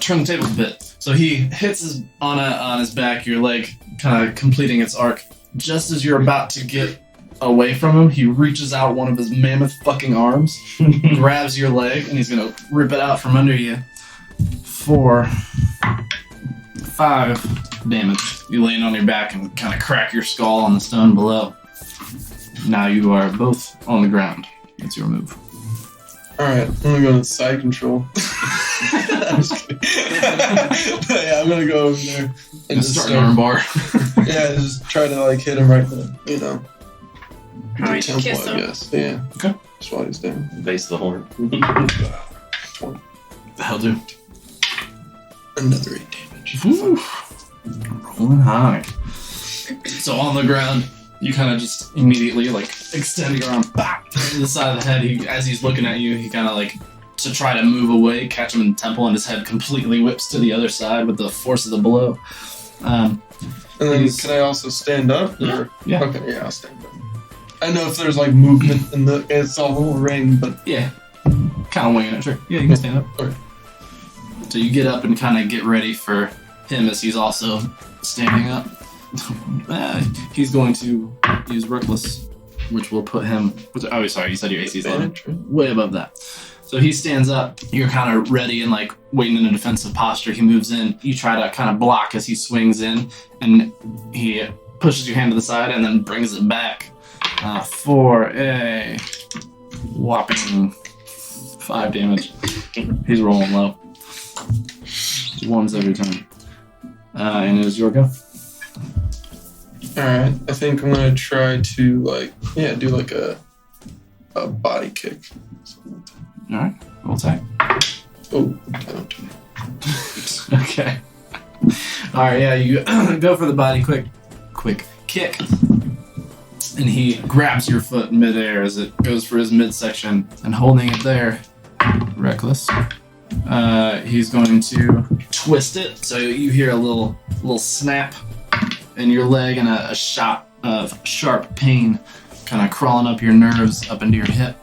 turn the table a bit. So he hits on his back, your leg kind of completing its arc. Just as you're about to get away from him, he reaches out one of his mammoth fucking arms, grabs your leg, and he's gonna rip it out from under you for 5 damage. You land on your back and kind of crack your skull on the stone below. Now you are both on the ground. It's your move. Alright, I'm gonna go to side control. I'm just kidding. Yeah, I'm gonna go over there and just start an arm bar. Yeah, just try to like hit him right in the, you know, Alright, temple, kiss I him. guess. Yeah. Okay. That's why he's down. Base of the horn. That'll do. Another 8 damage. Woo. Rolling high. So on the ground, you kind of just immediately like extend your arm back to the side of the head. As he's looking at you, he kind of like to try to move away, catch him in the temple, and his head completely whips to the other side with the force of the blow. And then can I also stand up? Or? Yeah. Okay, yeah, I'll stand up. I know if there's like movement in the it's a whole ring, but Yeah. Kind of winging it, sure. Yeah, you can stand up. Okay. So you get up and kind of get ready for him as he's also standing up. He's going to use Reckless, which will put him... Oh, sorry, you said your AC is way above that. So he stands up, you're kind of ready and like waiting in a defensive posture. He moves in, you try to kind of block as he swings in, and he pushes your hand to the side and then brings it back for a whopping 5 damage. He's rolling low. 1s every turn. And it is your go. alright. I think I'm gonna try to like do like a body kick. Alright, roll attack. Oh, don't. Okay. Alright, yeah, you go for the body quick kick. And he grabs your foot in midair as it goes for his midsection, and holding it there, Reckless. He's going to twist it, so you hear a little snap in your leg and a shot of sharp pain kind of crawling up your nerves up into your hip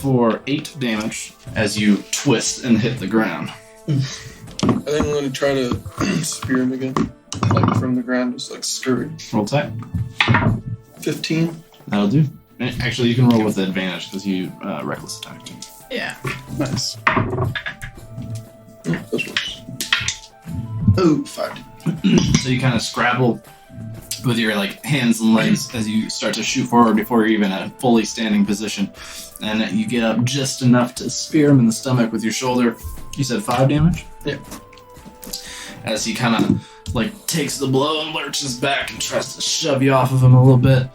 for 8 damage as you twist and hit the ground. I think I'm gonna try to spear him again, like from the ground, just like scurry. Roll attack. 15. That'll do. Actually, you can roll with advantage because you Reckless attacked. Yeah. Nice. This works. Oh, 5. So you kind of scrabble with your like hands and legs as you start to shoot forward before you're even at a fully standing position, and you get up just enough to spear him in the stomach with your shoulder. You said 5 damage? Yeah. As he kind of like takes the blow and lurches back and tries to shove you off of him a little bit.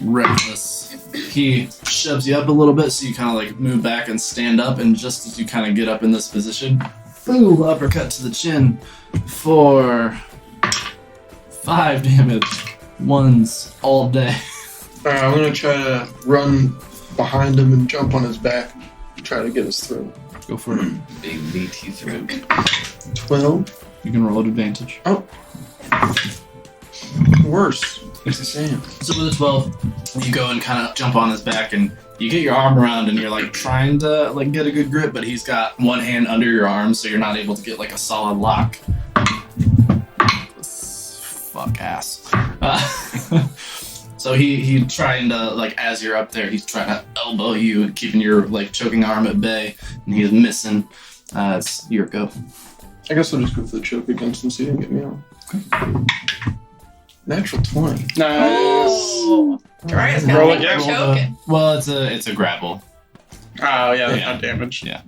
Reckless. He shoves you up a little bit, so you kind of like move back and stand up, and just as you kind of get up in this position, boom, uppercut to the chin for 5 damage. 1s all day. Alright, I'm gonna try to run behind him and jump on his back, try to get his throat. Go for it. Big meaty throat. 12. You can roll at advantage. Oh. Worse. Damn. So with a 12, you go and kind of jump on his back, and you get your arm around, and you're like trying to like get a good grip, but he's got one hand under your arm, so you're not able to get like a solid lock. Fuck ass. So he trying to like as you're up there, he's trying to elbow you and keeping your like choking arm at bay, and he's missing. It's your go. I guess I'll just go for the choke again since he didn't get me on. Okay. Natural 20. Nice. Oh, Darius got Roll me again. for choking. Well, it's a grapple. Oh, yeah, that's Yeah. not damage. Yeah.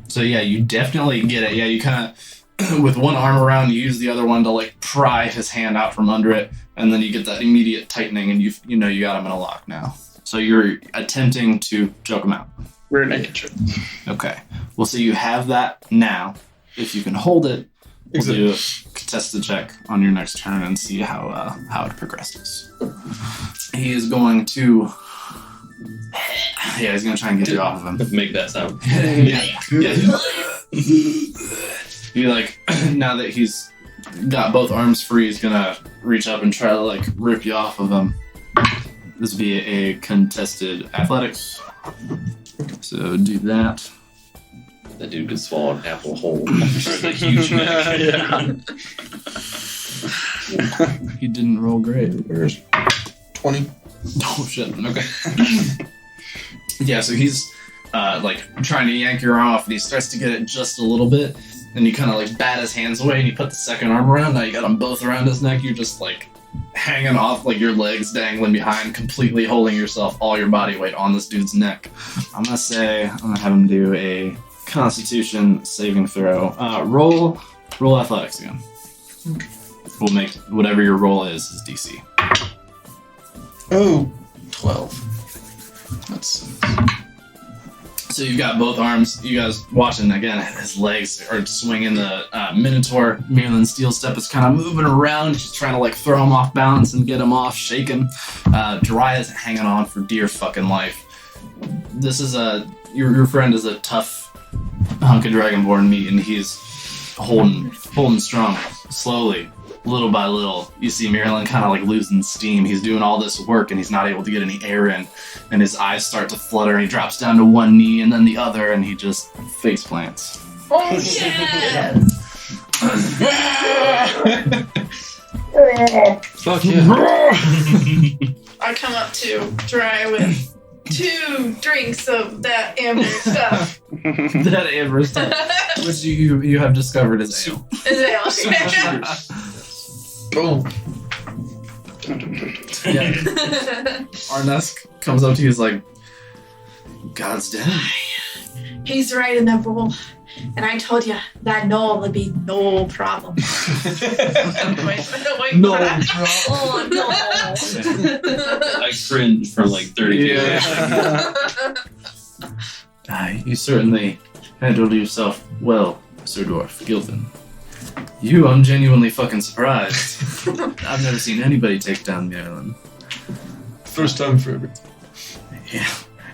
So yeah, you definitely get it. Yeah, you kind of, with one arm around, you use the other one to like pry his hand out from under it, and then you get that immediate tightening, and you know you got him in a lock now. So you're attempting to choke him out. Rear naked choke. Okay. Well, so you have that now. If you can hold it, we'll do a contested check on your next turn and see how it progresses. He is going to. Yeah, he's gonna try and get you off of him. Make that sound. He like now that he's got both arms free, he's gonna reach up and try to like rip you off of him. This would be a contested athletics. So do that. That dude could swallow an apple whole. There's a huge neck. He didn't roll great. 20. Oh shit. Okay. Yeah, so he's like trying to yank your arm off, and he starts to get it just a little bit. And you kind of like bat his hands away, and you put the second arm around. Now you got them both around his neck. You're just like hanging off, like your legs dangling behind, completely holding yourself, all your body weight on this dude's neck. I'm gonna have him do a Constitution saving throw. Roll athletics again. We'll make whatever your roll is DC. Oh, 12. That's So you've got both arms. You guys watching again. His legs are swinging. The Minotaur Merlin Steel Step is kind of moving around. She's trying to like throw him off balance and get him off, shaking. Daria's hanging on for dear fucking life. This is your friend is a tough hunk of Dragonborn meat, and he's holding strong. Slowly, little by little, you see Merlin kind of like losing steam. He's doing all this work, and he's not able to get any air in. And his eyes start to flutter, and he drops down to one knee and then the other, and he just face plants. Oh shit! fuck yeah. I come up to Dry with 2 drinks of that amber stuff. That amber stuff, which you have discovered is ale. Is it okay? Oh. Yeah. Arnesk comes up to you, he's like, God's dead. He's right in that bowl. And I told you that Noel would be no problem. Wait, No Oh no! I cringe for like 30 years. You certainly handled yourself well, Sir Dwarf Gilvin. I'm genuinely fucking surprised. I've never seen anybody take down Merlin. First time for everything.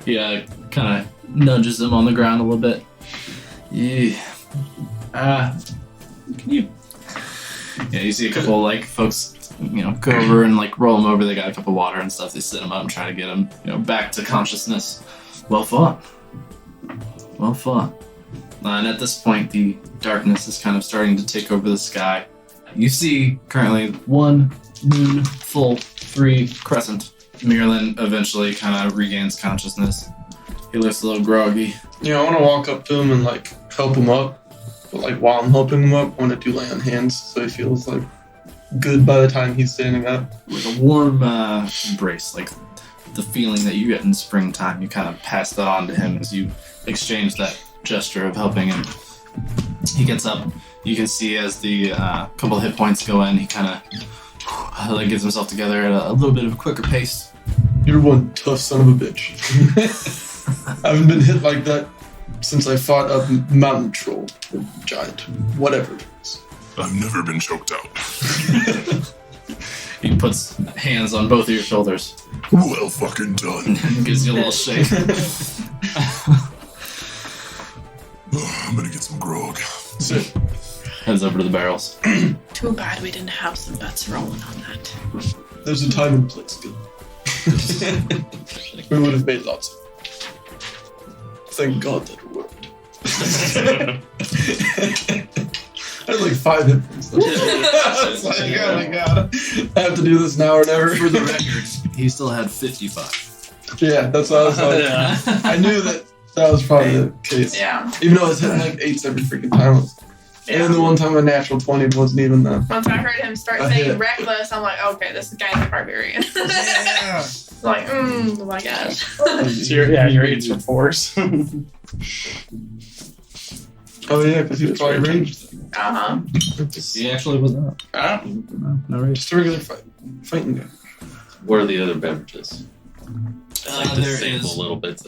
Yeah, kind of nudges him on the ground a little bit. Yeah. Can you? Yeah, you see a couple like folks, go over and like roll him over. They got a cup of water and stuff. They sit him up and try to get him, back to consciousness. Well fought. Well fought. And at this point, the darkness is kind of starting to take over the sky. You see currently 1 moon full, 3 crescent. Merlin eventually kind of regains consciousness. He looks a little groggy. I want to walk up to him and like help him up. But like while I'm helping him up, I want to do lay on hands so he feels like good by the time he's standing up. Like a warm embrace, like the feeling that you get in springtime. You kind of pass that on to him as you exchange that gesture of helping him. He gets up. You can see as the couple of hit points go in, he kind of like gets himself together at a little bit of a quicker pace. You're one tough son of a bitch. I haven't been hit like that since I fought a mountain troll, or giant, whatever it is. I've never been choked out. He puts hands on both of your shoulders. Well fucking done. Gives you a little shake. I'm gonna get some grog. Sit. Heads over to the barrels. Too bad we didn't have some butts rolling on that. There's a time and place, Gil. We would have made lots of it. Thank God that it worked. I had like 5 hit points. I was like, oh my god. I have to do this now or never. For the record, he still had 55. Yeah, that's what I was like. I knew that was probably the case. Yeah. Even though I was hitting like 8s every freaking time. And the one time a natural 20 wasn't even that. Once I heard him start saying reckless, I'm like, okay, this guy's a barbarian. Yeah. Like, oh my gosh. So your 8s are 4s. Oh yeah, because he was probably ranged. Uh-huh. He actually was not. No rage. Just a regular fighting guy. What are the other beverages? I'd like to There sample is- a little bit.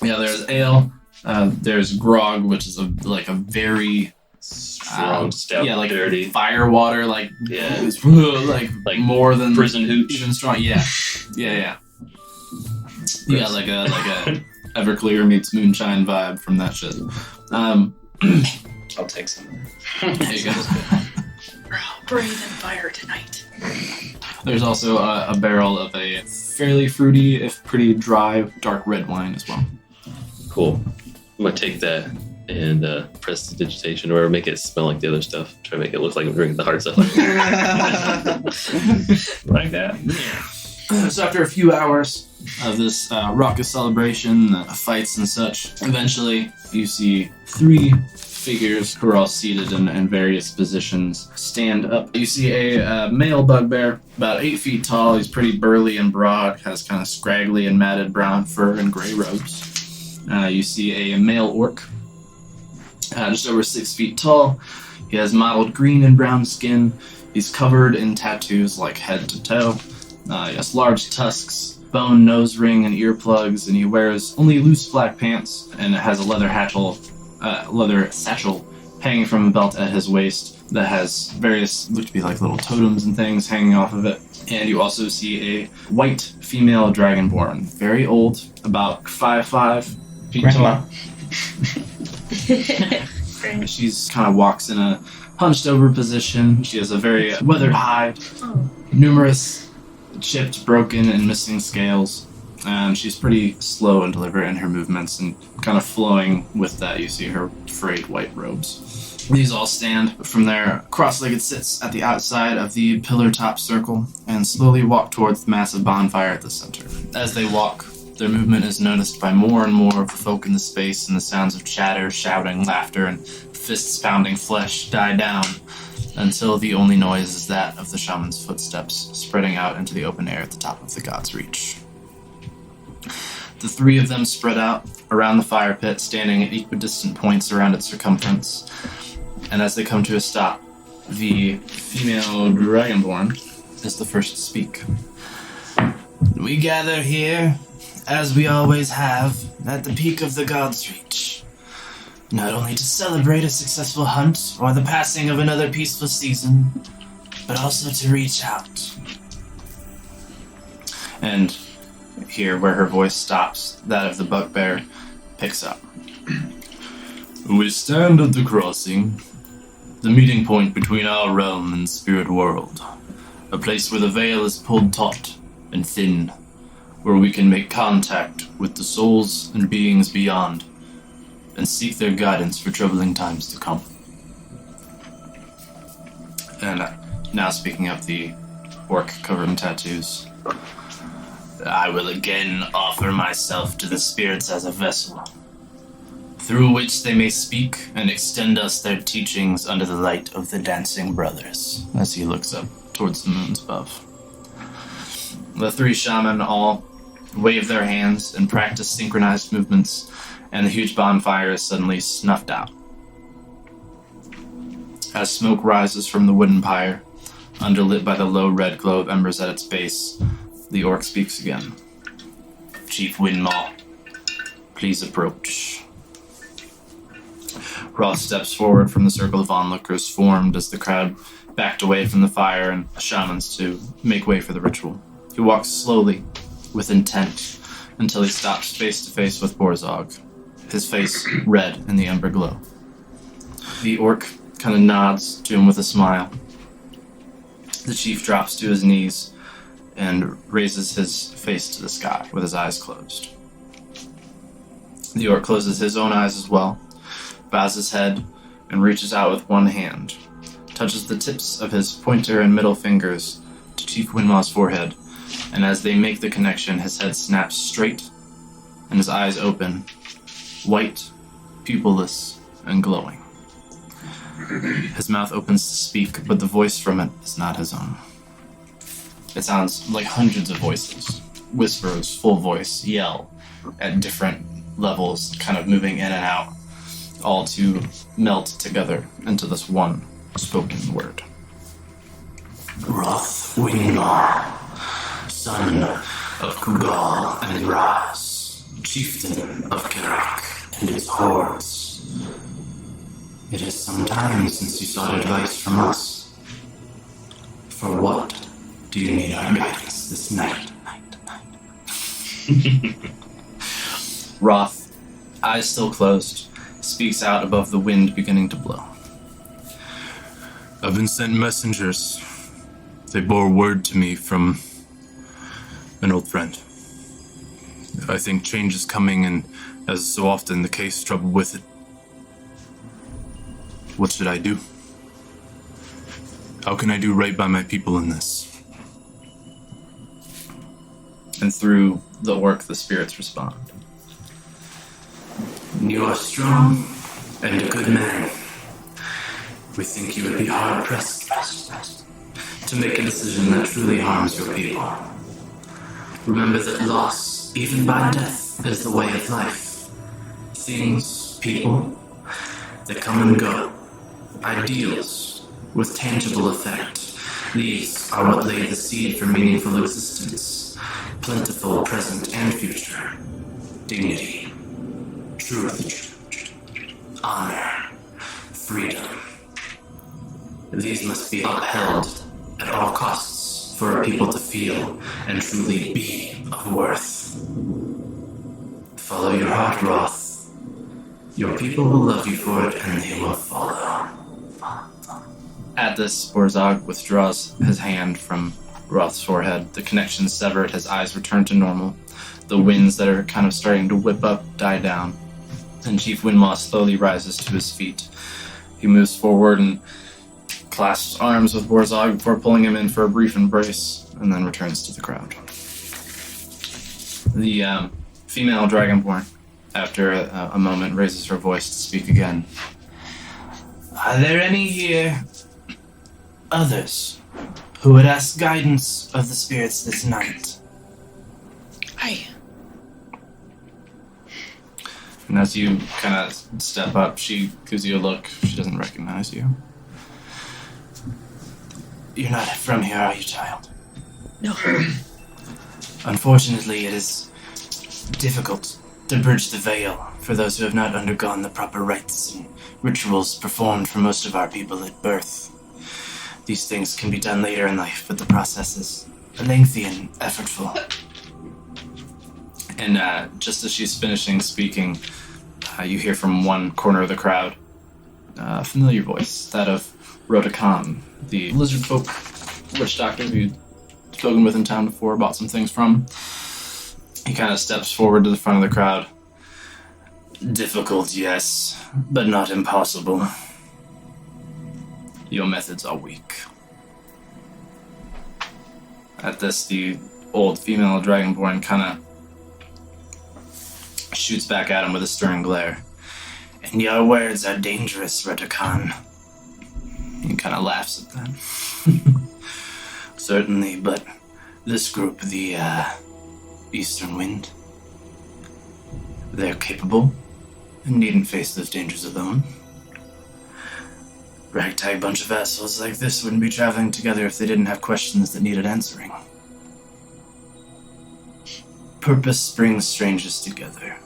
Yeah, there's ale. There's grog, which is a very Strong, stout, like dirty. fire water, like Yeah. it's like more than Prison hooch. even strong. Yeah. You got like a Everclear meets moonshine vibe from that shit. I'll take some. There you go. We're all breathing fire tonight. There's also a barrel of a fairly fruity, if pretty dry, dark red wine as well. Cool. I'm gonna take that and prestidigitation, or make it smell like the other stuff. Try to make it look like I'm drinking the hard stuff. Like that. Yeah. So after a few hours of this raucous celebration, fights and such, eventually you see 3 figures who are all seated in various positions stand up. You see a male bugbear, about 8 feet tall. He's pretty burly and broad, has kind of scraggly and matted brown fur and gray robes. You see a male orc, just over 6 feet tall. He has mottled green and brown skin. He's covered in tattoos like head to toe. He has large tusks, bone nose ring and earplugs, and he wears only loose black pants and has a leather satchel hanging from a belt at his waist that has various, look to be like little totems and things hanging off of it. And you also see a white female dragonborn, very old, about 5'5" feet tall. She's kind of walks in a hunched over position. She has a very weathered hide, numerous chipped, broken, and missing scales. And she's pretty slow and deliberate in her movements, and kind of flowing with that, you see her frayed white robes. These all stand from their cross-legged sits at the outside of the pillar-top circle and slowly walk towards the massive bonfire at the center. As they walk, their movement is noticed by more and more of the folk in the space, and the sounds of chatter, shouting, laughter, and fists pounding flesh die down until the only noise is that of the shaman's footsteps spreading out into the open air at the top of the Godsreach. The 3 of them spread out around the fire pit, standing at equidistant points around its circumference. And as they come to a stop, the female dragonborn is the first to speak. We gather here, as we always have, at the peak of the Godsreach, not only to celebrate a successful hunt or the passing of another peaceful season, but also to reach out. And here, where her voice stops, that of the bugbear picks up. We stand at the crossing, the meeting point between our realm and spirit world, a place where the veil is pulled taut and thin, where we can make contact with the souls and beings beyond, and seek their guidance for troubling times to come. And now speaking of the orc covered in tattoos, I will again offer myself to the spirits as a vessel, through which they may speak and extend us their teachings under the light of the dancing brothers, as he looks up towards the moons above. The 3 shaman all wave their hands and practice synchronized movements, and the huge bonfire is suddenly snuffed out. As smoke rises from the wooden pyre, underlit by the low red glow of embers at its base, the orc speaks again. Chief Windmaw, please approach. Roth steps forward from the circle of onlookers formed as the crowd backed away from the fire and the shamans to make way for the ritual. He walks slowly, with intent, until he stops face to face with Borzog, his face red in the ember glow. The orc kind of nods to him with a smile. The chief drops to his knees and raises his face to the sky with his eyes closed. The orc closes his own eyes as well, bows his head, and reaches out with one hand, touches the tips of his pointer and middle fingers to Chief Windmaw's forehead, and as they make the connection, his head snaps straight and his eyes open, white, pupilless, and glowing. His mouth opens to speak, but the voice from it is not his own. It sounds like hundreds of voices, whispers, full voice, yell, at different levels, kind of moving in and out, all to melt together into this one spoken word. Roth Windmaw, son of Kugal and Raz, chieftain of Kerak and his hordes. It is some time since you sought advice from us. For what do you need our guidance this night? Roth, eyes still closed, speaks out above the wind beginning to blow. I've been sent messengers. They bore word to me from an old friend. I think change is coming, and as so often the case, trouble with it. What should I do? How can I do right by my people in this? And through the orc, the spirits respond. You are strong and a good man. We think you would be hard-pressed to make a decision that truly harms your people. Remember that loss, even by death, is the way of life. Things, people, they come and go. Ideals with tangible effect. These are what lay the seed for meaningful existence. Plentiful present and future. Dignity. Truth. Honor. Freedom. These must be upheld at all costs for a people to feel and truly be of worth. Follow your heart, Roth. Your people will love you for it and they will follow. At this, Borzog withdraws his hand from Roth's forehead. The connection severed, his eyes return to normal. The winds that are kind of starting to whip up die down. And Chief Windmaw slowly rises to his feet. He moves forward and clasps arms with Borzog before pulling him in for a brief embrace, and then returns to the crowd. The female Dragonborn, after a moment, raises her voice to speak again. Are there any here others who would ask guidance of the spirits this night? Aye. And as you kind of step up, she gives you a look. She doesn't recognize you. You're not from here, are you, child? No. Unfortunately, it is difficult to bridge the veil for those who have not undergone the proper rites and rituals performed for most of our people at birth. These things can be done later in life, but the process is lengthy and effortful. And just as she's finishing speaking, you hear from one corner of the crowd a familiar voice, that of Rhoda Khan, the lizard folk witch doctor who you'd spoken with in town before, bought some things from. He kind of steps forward to the front of the crowd. Difficult, yes, but not impossible. Your methods are weak. At this, the old female Dragonborn kind of shoots back at him with a stern glare. And your words are dangerous, Rhoda. He kind of laughs at that. Certainly, but this group, the Eastern Wind, they're capable and needn't face those dangers alone. Ragtag bunch of assholes like this wouldn't be traveling together if they didn't have questions that needed answering. Purpose brings strangers together,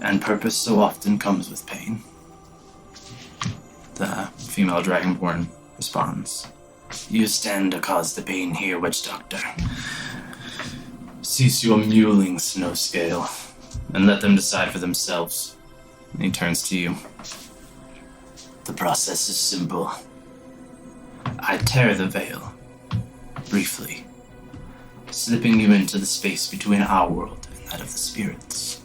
and purpose so often comes with pain. The female Dragonborn responds. You stand to cause the pain here, Witch Doctor. Cease your mewling, Snowscale, and let them decide for themselves. And he turns to you. The process is simple. I tear the veil, briefly, slipping you into the space between our world and that of the spirits.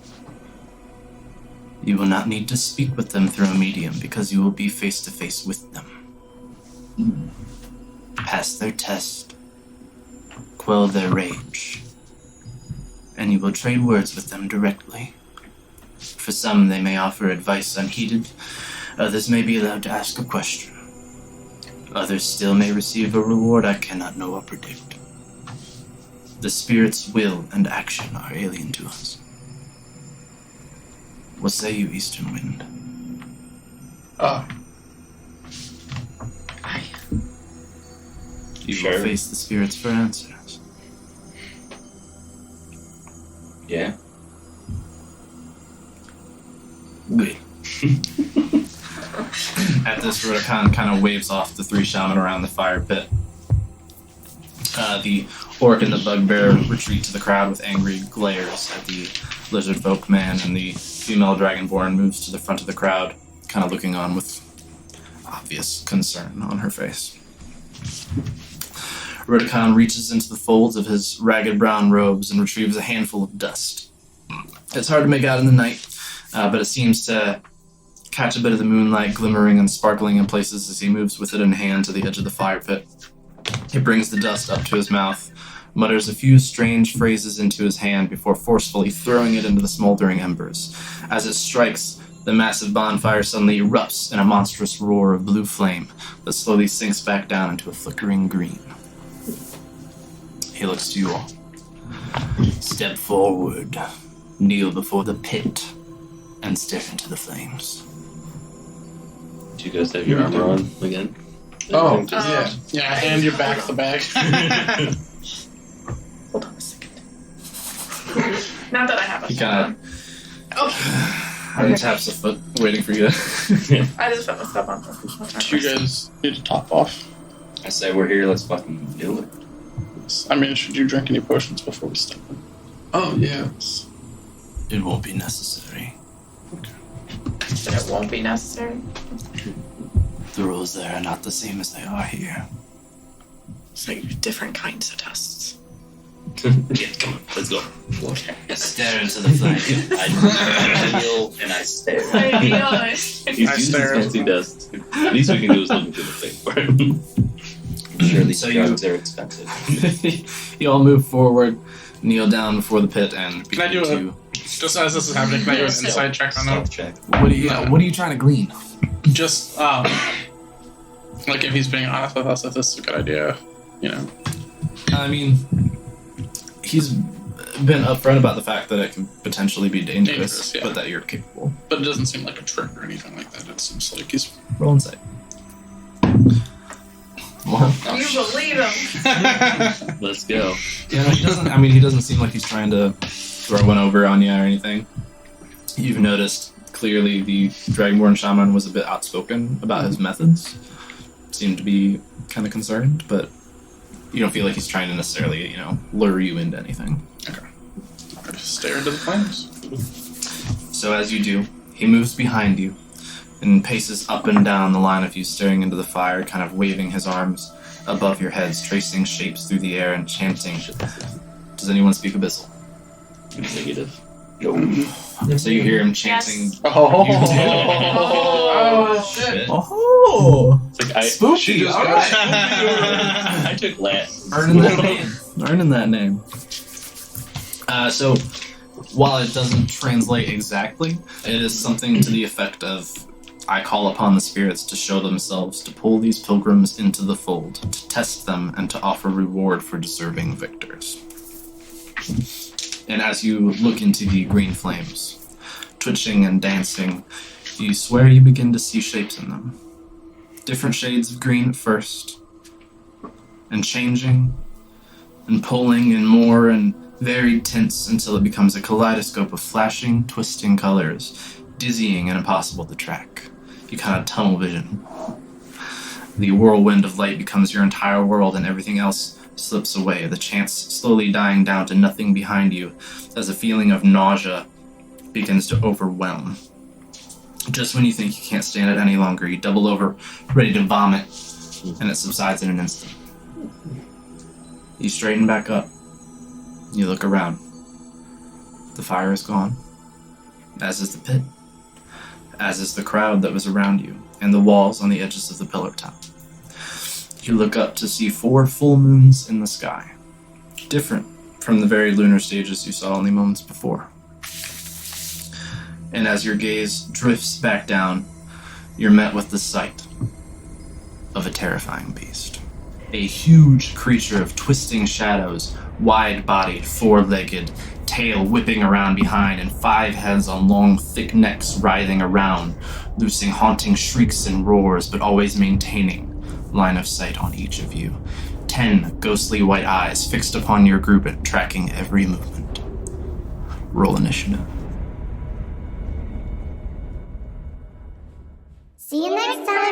You will not need to speak with them through a medium because you will be face to face with them. Pass their test, quell their rage, and you will trade words with them directly. For some, they may offer advice unheeded. Others may be allowed to ask a question. Others still may receive a reward I cannot know or predict. The spirit's will and action are alien to us. What say you, Eastern Wind? You will face the spirits for answers. Yeah. Good. At this, Rodakan kind of waves off the three shaman around the fire pit. The orc and the bugbear retreat to the crowd with angry glares at the lizard folk man, and the female dragonborn moves to the front of the crowd, kind of looking on with obvious concern on her face. Rodakan reaches into the folds of his ragged brown robes and retrieves a handful of dust. It's hard to make out in the night, but it seems to catch a bit of the moonlight glimmering and sparkling in places as he moves with it in hand to the edge of the fire pit. He brings the dust up to his mouth, mutters a few strange phrases into his hand before forcefully throwing it into the smoldering embers. As it strikes, the massive bonfire suddenly erupts in a monstrous roar of blue flame that slowly sinks back down into a flickering green. He looks to you all. Step forward, kneel before the pit, and stare into the flames. Do you guys have your armor on again? Oh, Just- Yeah, hand you back the bag. Hold on a second. Not that I have a He kind Okay. of taps a foot, waiting for you. I just put my stuff on. Do you guys need to top off? I say we're here, let's fucking do it. I mean, should you drink any potions before we step in? Oh, yeah. It won't be necessary. Then it won't be necessary. The rules there are not the same as they are here. It's like different kinds of tests. Yeah, come on, let's go. Okay. Stare into the flames. I kneel and I stare. I realize. He's I using stare. fancy dust. At least we can do is look into the face for him. I'm sure these So you- drugs are expensive. You all move forward, kneel down before the pit, and Can I begin do to... Just as this is happening, can I do an Yes. inside check on him? Stealth check. What are you trying to glean? Just, like if he's being honest with us, if this is a good idea, you know. I mean, he's been upfront about the fact that it can potentially be dangerous, Dangerous, yeah. but that you're capable. But it doesn't seem like a trick or anything like that. It seems like he's... Roll insight. Well, You believe him. Let's go. yeah, he doesn't. I mean, he doesn't seem like he's trying to throw one over on you or anything. You've noticed clearly the Dragonborn shaman was a bit outspoken about his methods. Seemed to be kind of concerned, but you don't feel like he's trying to necessarily, lure you into anything. I just stare into the flames. So as you do, he moves behind you and paces up and down the line of you, staring into the fire, kind of waving his arms above your heads, tracing shapes through the air and chanting. Does anyone speak Abyssal? Negative. So you hear him chanting. Oh, shit. Oh! It's like Spooky! Alright! I took Latin. Earning that name. Earning that name. So, while it doesn't translate exactly, it is something to the effect of, I call upon the spirits to show themselves, to pull these pilgrims into the fold, to test them, and to offer reward for deserving victors. And as you look into the green flames, twitching and dancing, you swear you begin to see shapes in them. Different shades of green at first, and changing, and pulling in more and varied tints until it becomes a kaleidoscope of flashing, twisting colors, dizzying and impossible to track. You kind of tunnel vision. The whirlwind of light becomes your entire world, and everything else slips away, the chance slowly dying down to nothing behind you as a feeling of nausea begins to overwhelm. Just when you think you can't stand it any longer, you double over, ready to vomit, and it subsides in an instant. You straighten back up. You look around. The fire is gone, as is the pit, as is the crowd that was around you, and the walls on the edges of the pillar top. You look up to see 4 full moons in the sky, different from the very lunar stages you saw only moments before. And as your gaze drifts back down, you're met with the sight of a terrifying beast. A huge creature of twisting shadows, wide-bodied, 4-legged, tail whipping around behind, and 5 heads on long, thick necks writhing around, loosing haunting shrieks and roars, but always maintaining line of sight on each of you. 10 ghostly white eyes fixed upon your group and tracking every movement. Roll initiative. See you next time.